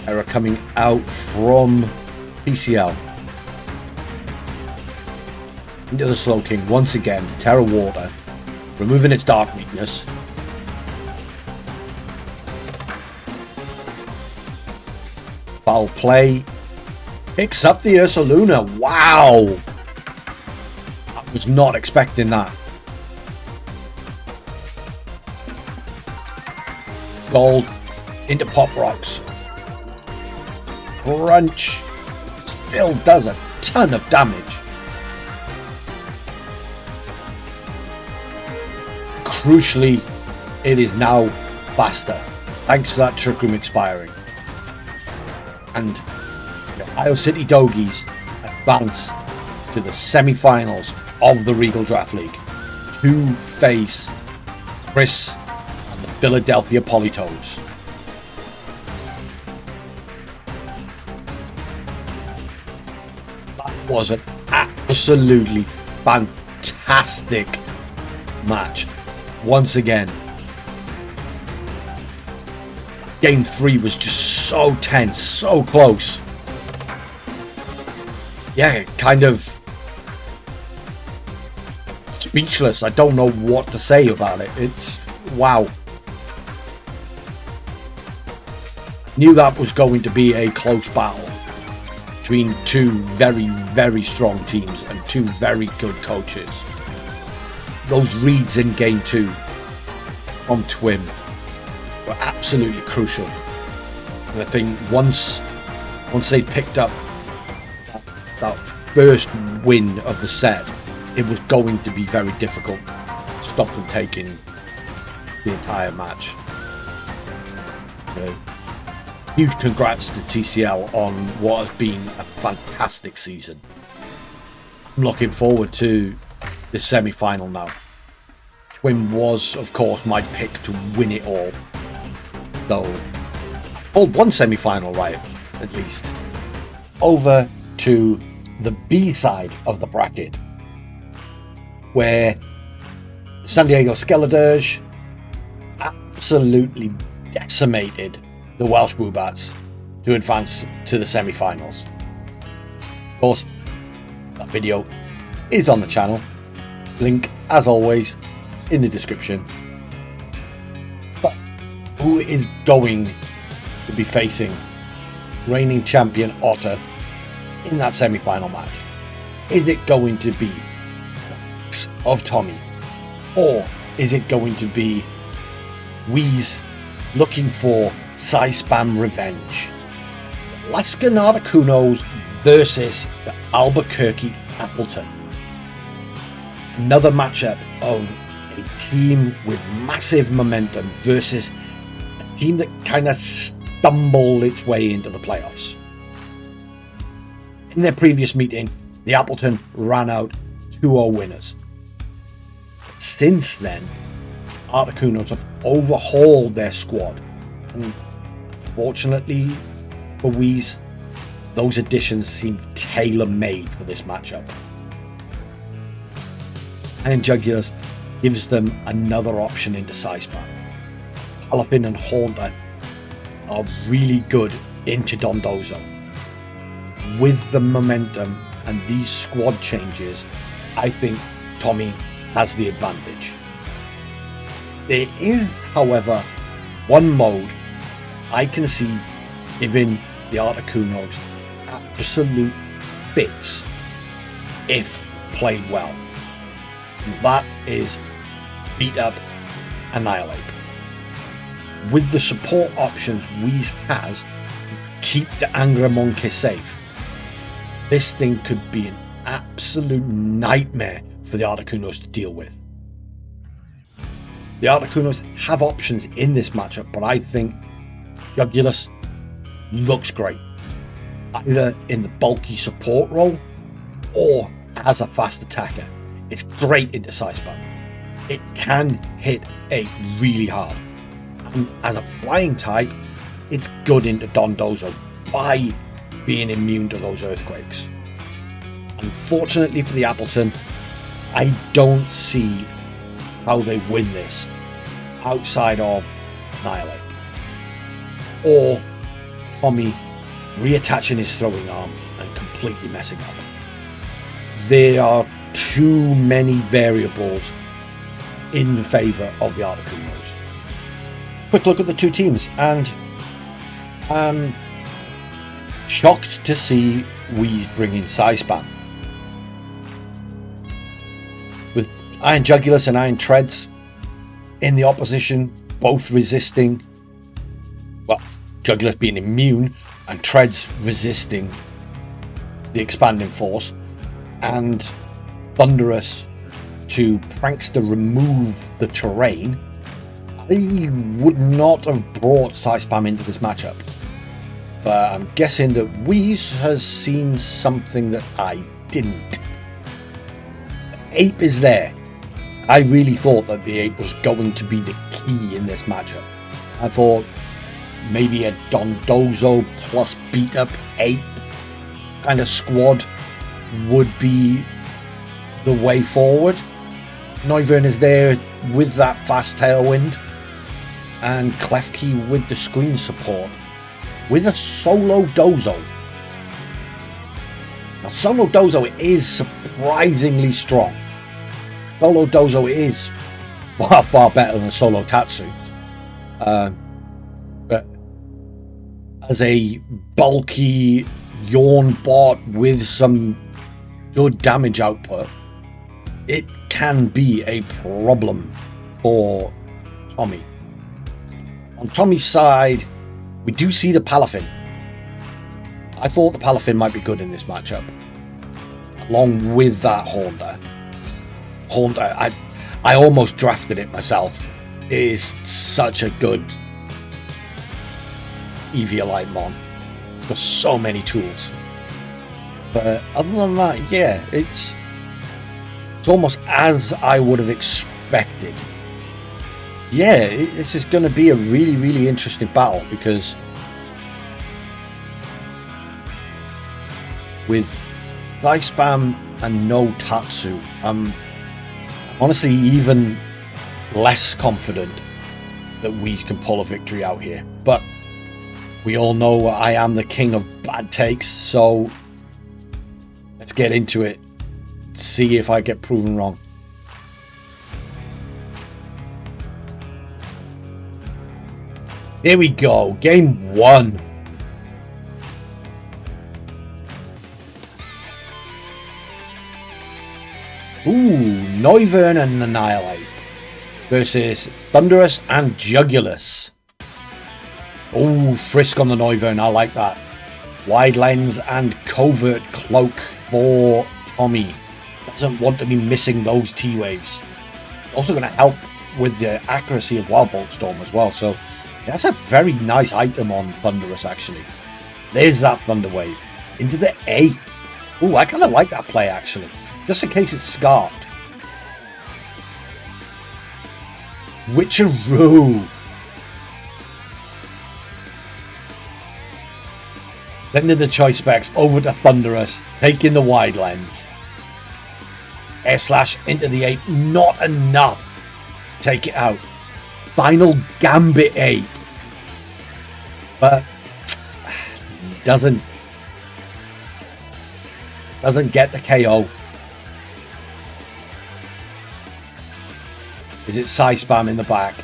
Error coming out from PCL. Into the Slow King once again. Terra Water. Removing its dark weakness. Foul play. Picks up the Ursaluna. Wow! I was not expecting that. Gold into Pop Rocks. Crunch. Still does a ton of damage. Crucially, it is now faster, thanks to that Trick Room expiring. And the Ohio City Dogis advance to the semi-finals of the Regal Draft League to face Chris and the Philadelphia Politoeds. That was an absolutely fantastic match. Once again, game 3 was just so tense, so close. Yeah, kind of speechless. I don't know what to say about it. It's wow. Knew that was going to be a close battle between two very, very strong teams and two very good coaches. Those reads in game 2 from Twim were absolutely crucial. And I think once they picked up that first win of the set, it was going to be very difficult to stop them taking the entire match. Huge congrats to TCL on what has been a fantastic season. I'm looking forward to the semi-final now. Twin was, of course, my pick to win it all. So, pulled one semi-final right, at least. Over to the B side of the bracket, where San Diego Skeledirge absolutely decimated the Welsh Woobats to advance to the semi-finals. Of course, that video is on the channel. Link, as always, in the description. But who is going to be facing reigning champion Otter in that semi-final match? Is it going to be of Tommy, or is it going to be Wheeze looking for size spam revenge? Alaskan Articunos versus the Albuquerque Appletun. Another matchup of a team with massive momentum versus a team that kind of stumbled its way into the playoffs. In their previous meeting, the Appletun ran out 2-0 winners. Since then, Articunos have overhauled their squad, and fortunately for Wheeze, those additions seem tailor-made for this matchup. And Jugulus gives them another option into Sizeman. Jalapin and Haunter are really good into Dondozo. With the momentum and these squad changes, I think Tommy has the advantage. There is, however, one mode I can see giving the Articunos absolute fits if played well. And that is Beat Up, Annihilate. With the support options Wheeze has, keep the Angramonke safe. This thing could be an absolute nightmare for the Articunos to deal with. The Articunos have options in this matchup, but I think Jugulus looks great, either in the bulky support role or as a fast attacker. It's great into Sizeman. it can hit 8 really hard. And as a flying type, it's good into Dondozo by being immune to those earthquakes. Unfortunately for the Appletun, I don't see how they win this outside of Annihilate or Tommy reattaching his throwing arm and completely messing up. There are too many variables in the favour of the Articunos. Quick look at the two teams, and I'm shocked to see we bring in Size Spam. With Iron Jugulus and Iron Treads in the opposition, both resisting, well, Jugulus being immune and Treads resisting the expanding force, and Thunderous to Prankster remove the terrain, I would not have brought Size Spam into this matchup. But I'm guessing that Wheeze has seen something that I didn't. The Ape is there. I really thought that the Ape was going to be the key in this matchup. I thought maybe a Dondozo plus beat up Ape kind of squad would be the way forward. Noivern is there with that fast tailwind, and Klefki with the screen support, with a solo Dozo. Now, solo Dozo is surprisingly strong. Solo Dozo is far better than solo Tatsu. But as a bulky yawn bot with some good damage output, it can be a problem for Tommy. On Tommy's side, we do see the Palafin. I thought the Palafin might be good in this matchup, along with that Haunter. Haunter, I almost drafted it myself. It is such a good Eviolite mon. It's got so many tools. But other than that, yeah, it's almost as I would have expected. Yeah, this is going to be a really, really interesting battle, because with Size Spam and no Tatsu, I'm honestly even less confident that we can pull a victory out here. But we all know I am the king of bad takes, so let's get into it. See if I get proven wrong. Here we go, game 1. Noivern and Annihilate versus Thunderous and Jugulus. Frisk on the Noivern, I like that. Wide lens and covert cloak for Tommy. Doesn't want to be missing those T-waves. Also going to help with the accuracy of Wild Bolt Storm as well, so that's a very nice item on Thunderous, actually. There's that Thunder Wave. Into the Ape. I kind of like that play, actually. Just in case it's scarred. Witcheroo. Sending the choice specs over to Thunderous, taking the wide lens. Air slash into the Ape, not enough. Take it out. Final Gambit Ape. But doesn't get the KO. Is it Size Spam in the back?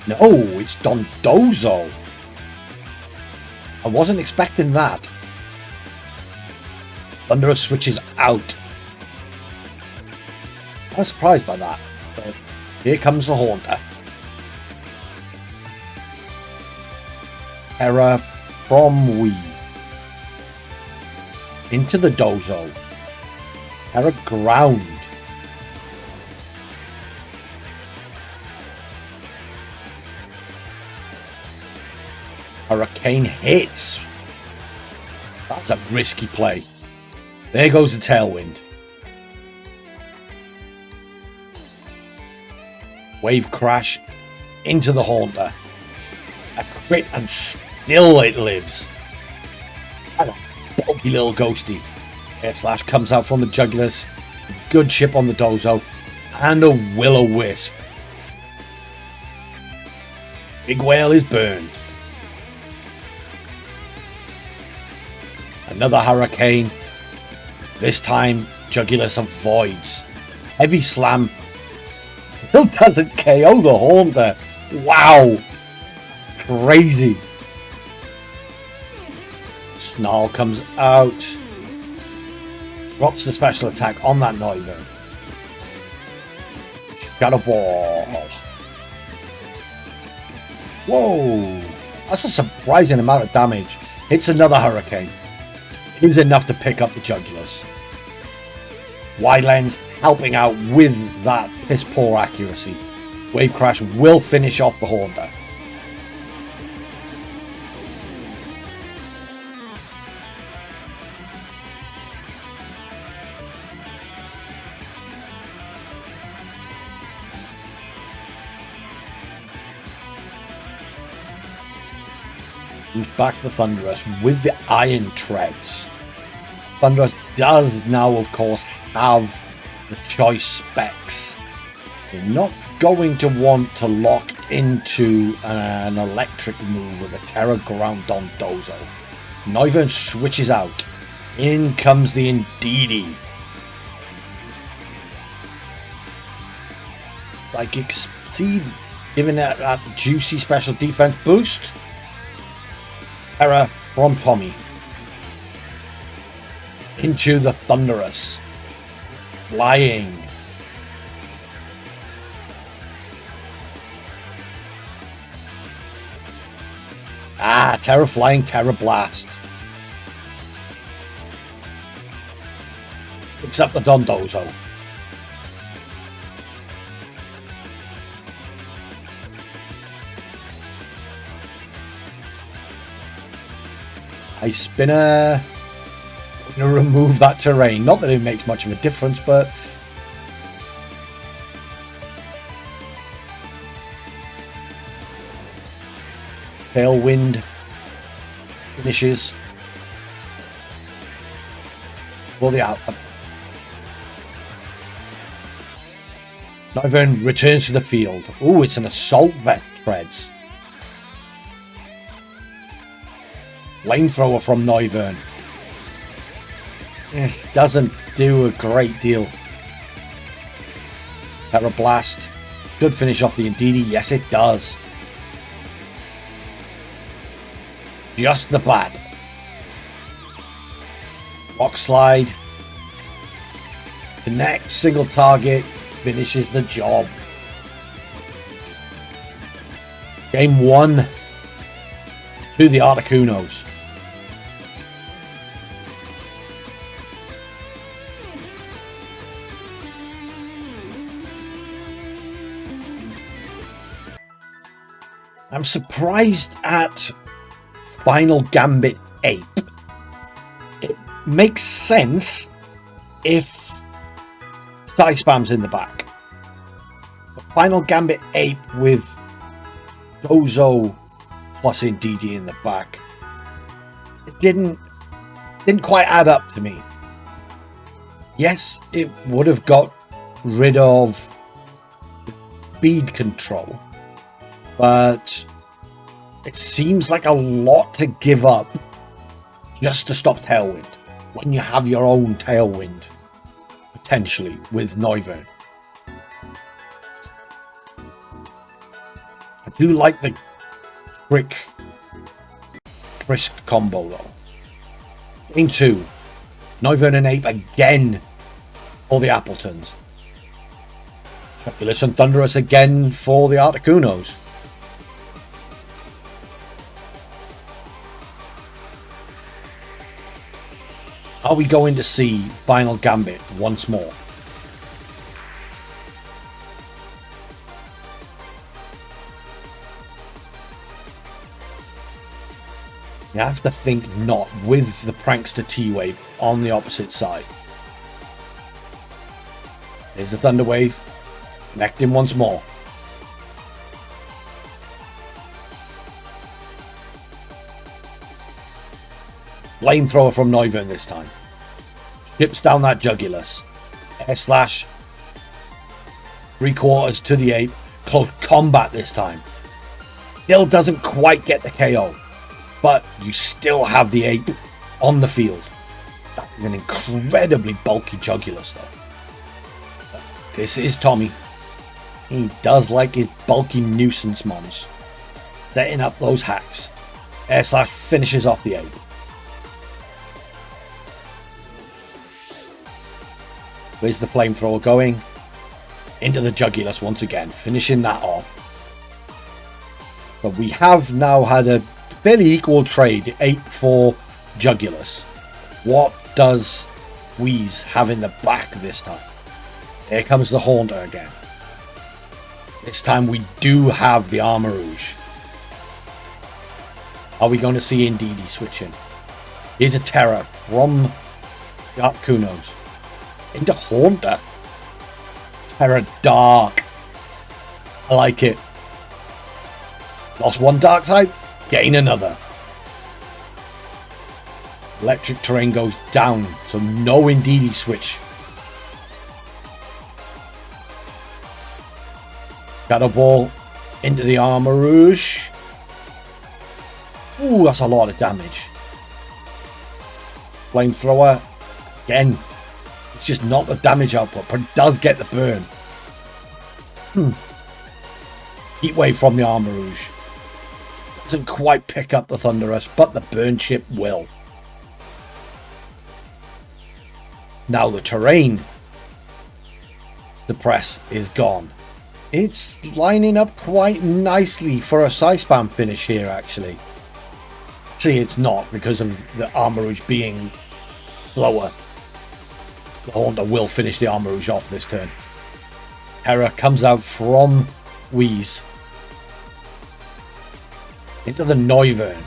No, it's Dondozo. I wasn't expecting that. Thunderous switches out. I was surprised by that. But here comes the Haunter. Error from Wii. Into the Dozo. Error ground. Hurricane hits. That's a risky play. There goes the Tailwind. Wave crash into the Haunter. A crit and still it lives. And a bulky little ghosty. Air slash comes out from the Jugulus. Good chip on the Dozo. And a Will-O-Wisp. Big Whale is burned. Another Hurricane. This time Jugulus avoids. Heavy Slam. Still doesn't KO the Haunter. Wow. Crazy. Snarl comes out. Drops the special attack on that Noivern. Shadow Ball. Whoa. That's a surprising amount of damage. Hits another Hurricane. It is enough to pick up the Jugulus. Wide Lens helping out with that piss poor accuracy. Wave Crash will finish off the Haunter. Back the Thundurus with the Iron Treads. Thundurus does now, of course, have the choice specs. You're not going to want to lock into an electric move with a Terra Groundon Dozo. Noivern switches out. In comes the Indeedee. Psychic Seed, giving it that juicy special defense boost. Terra from Tommy. Into the Thundurus. Flying. Terra Flying, Terra Blast. Picks up the Dondozo. Ice Spinner. I'm going to remove that terrain. Not that it makes much of a difference, but Tailwind finishes for the out. Noivern returns to the field. Oh, it's an Assault Vet Treads. Flamethrower from Noivern. Doesn't do a great deal. Terra Blast should finish off the Indeedee. Yes, it does. Just the bat. Rock Slide. Connect, single target, finishes the job. Game 1 to the Articunos. I'm surprised at Final Gambit Ape. It makes sense if Side Spam's in the back. But Final Gambit Ape with Dozo plus Indeedee in the back, it didn't quite add up to me. Yes, it would have got rid of the speed control, but it seems like a lot to give up just to stop Tailwind when you have your own Tailwind potentially with Noivern. I do like the Trick Frisk combo though. Game 2, Noivern and Ape again for the Appletuns. Jugulus and Thundurus again for the Articunos. Are we going to see Final Gambit once more? You have to think not, with the Prankster T-Wave on the opposite side. There's the Thunder Wave, connecting once more. Flamethrower from Noivern this time. Chips down that Jugulus. Air slash. 3/4 to the ape. Close combat this time. Still doesn't quite get the KO. But you still have the ape on the field. That's an incredibly bulky Jugulus though. But this is Tommy. He does like his bulky nuisance mons. Setting up those hacks. Air slash finishes off the ape. Where's the flamethrower going? Into the Jugulus once again, finishing that off. But we have now had a fairly equal trade, 8 for Jugulus. What does Wheeze have in the back this time? Here comes the Haunter again. This time we do have the Armarouge. Are we going to see Indeedee switching? Here's a Terror from the Articunos. Into Haunter. Terror Dark. I like it. Lost one Dark type, gain another. Electric Terrain goes down, so no Indeedee switch. Shadow Ball into the Armarouge. Ooh, that's a lot of damage. Flamethrower. Again, it's just not the damage output, but it does get the burn. Heat Wave from the Armarouge. Doesn't quite pick up the Thunderous, but the burn chip will. Now the terrain. The press is gone. It's lining up quite nicely for a Psy Spam finish here, actually. Actually, it's not, because of the Armarouge being slower. The Haunter will finish the Armarouge off this turn. Terror comes out from Wheeze. Into the Noivern.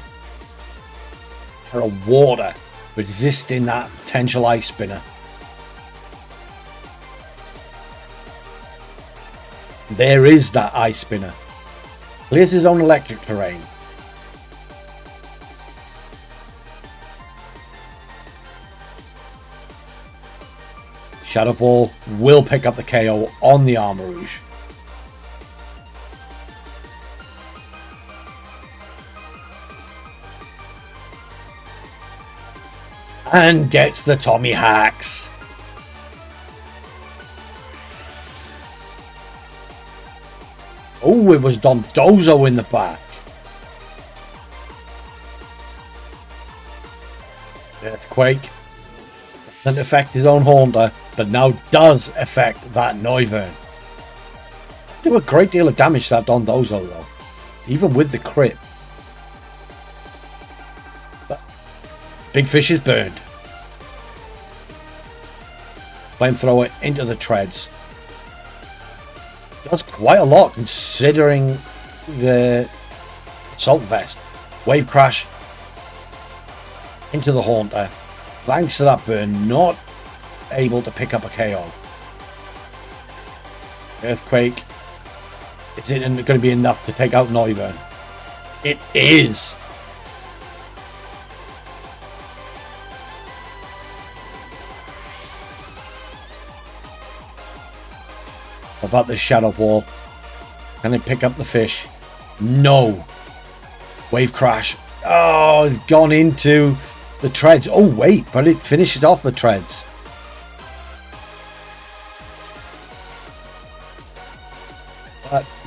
Terror Water, resisting that potential Ice Spinner. There is that Ice Spinner. Clears his own electric terrain. Shadow Ball will pick up the KO on the Armarouge. And gets the Tommy hacks. Oh, it was Dondozo in the back. Earthquake. Doesn't affect his own Haunter, but now does affect that Noivern. Do a great deal of damage to that Dondozo though, even with the crit. But Big Fish is burned. Flamethrower into the treads. Does quite a lot considering the Assault Vest. Wave Crash into the Haunter. Thanks to that burn, not able to pick up a KO. Earthquake. Is it going to be enough to take out Noivern? It is. About the Shadow Ball. Can it pick up the fish? No. Wave Crash. Oh, it's gone into the treads. Oh, wait, but it finishes off the treads.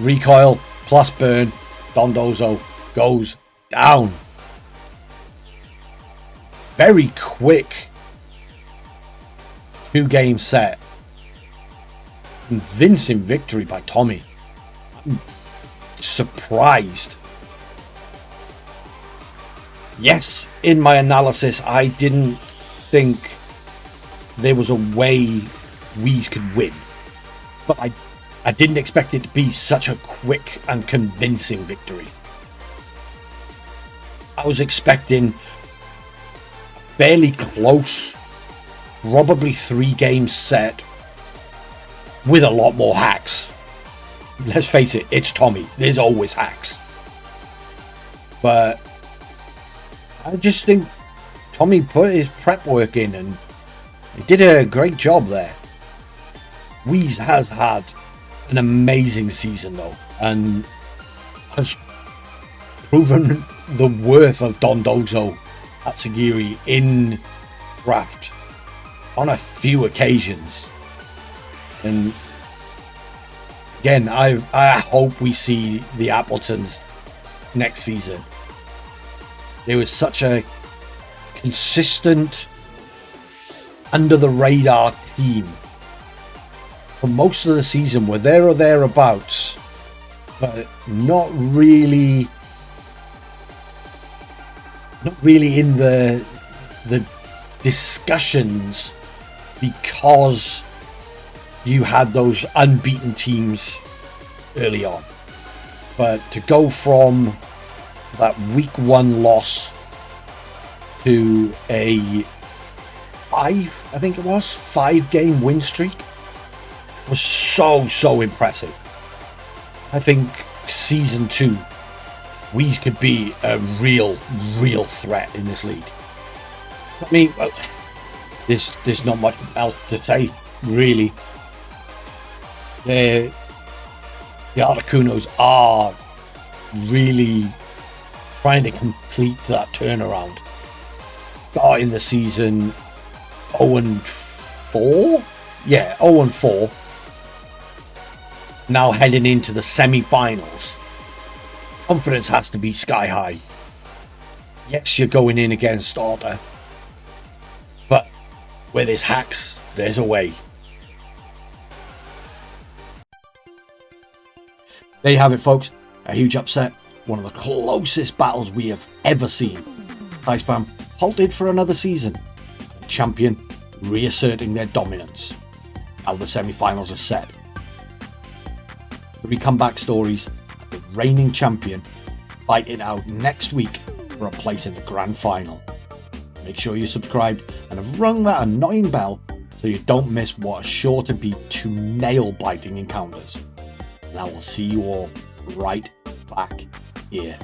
Recoil plus burn. Dondozo goes down. Very quick 2-game set. Convincing victory by Tommy. I'm surprised. Yes, in my analysis, I didn't think there was a way Wheeze could win. But I didn't expect it to be such a quick and convincing victory. I was expecting a fairly close, probably 3-game set with a lot more hacks. Let's face it, it's Tommy. There's always hacks. But I just think Tommy put his prep work in and he did a great job there. Wheeze has had an amazing season though, and has proven the worth of Dondozo Tatsugiri in draft on a few occasions. And again, I hope we see the Appletuns next season. There was such a consistent, under the radar team for most of the season. We're there or thereabouts, but not really in the discussions, because you had those unbeaten teams early on. But to go from that week 1 loss to a 5 game win streak was so impressive. I think season 2 we could be a real threat in this league. I mean, there's not much else to say really. The Articunos are really trying to complete that turnaround. Starting the season 0-4? Yeah, 0-4. Now heading into the semi-finals. Confidence has to be sky high. Yes, you're going in against Otter, but where there's hacks, there's a way. There you have it, folks. A huge upset. One of the closest battles we have ever seen. Spam halted for another season. Champion reasserting their dominance. Now the semi-finals are set. 3 comeback stories, and the reigning champion fight it out next week for a place in the grand final. Make sure you're subscribed and have rung that annoying bell so you don't miss what are sure to be 2 nail-biting encounters. And I will see you all right back here.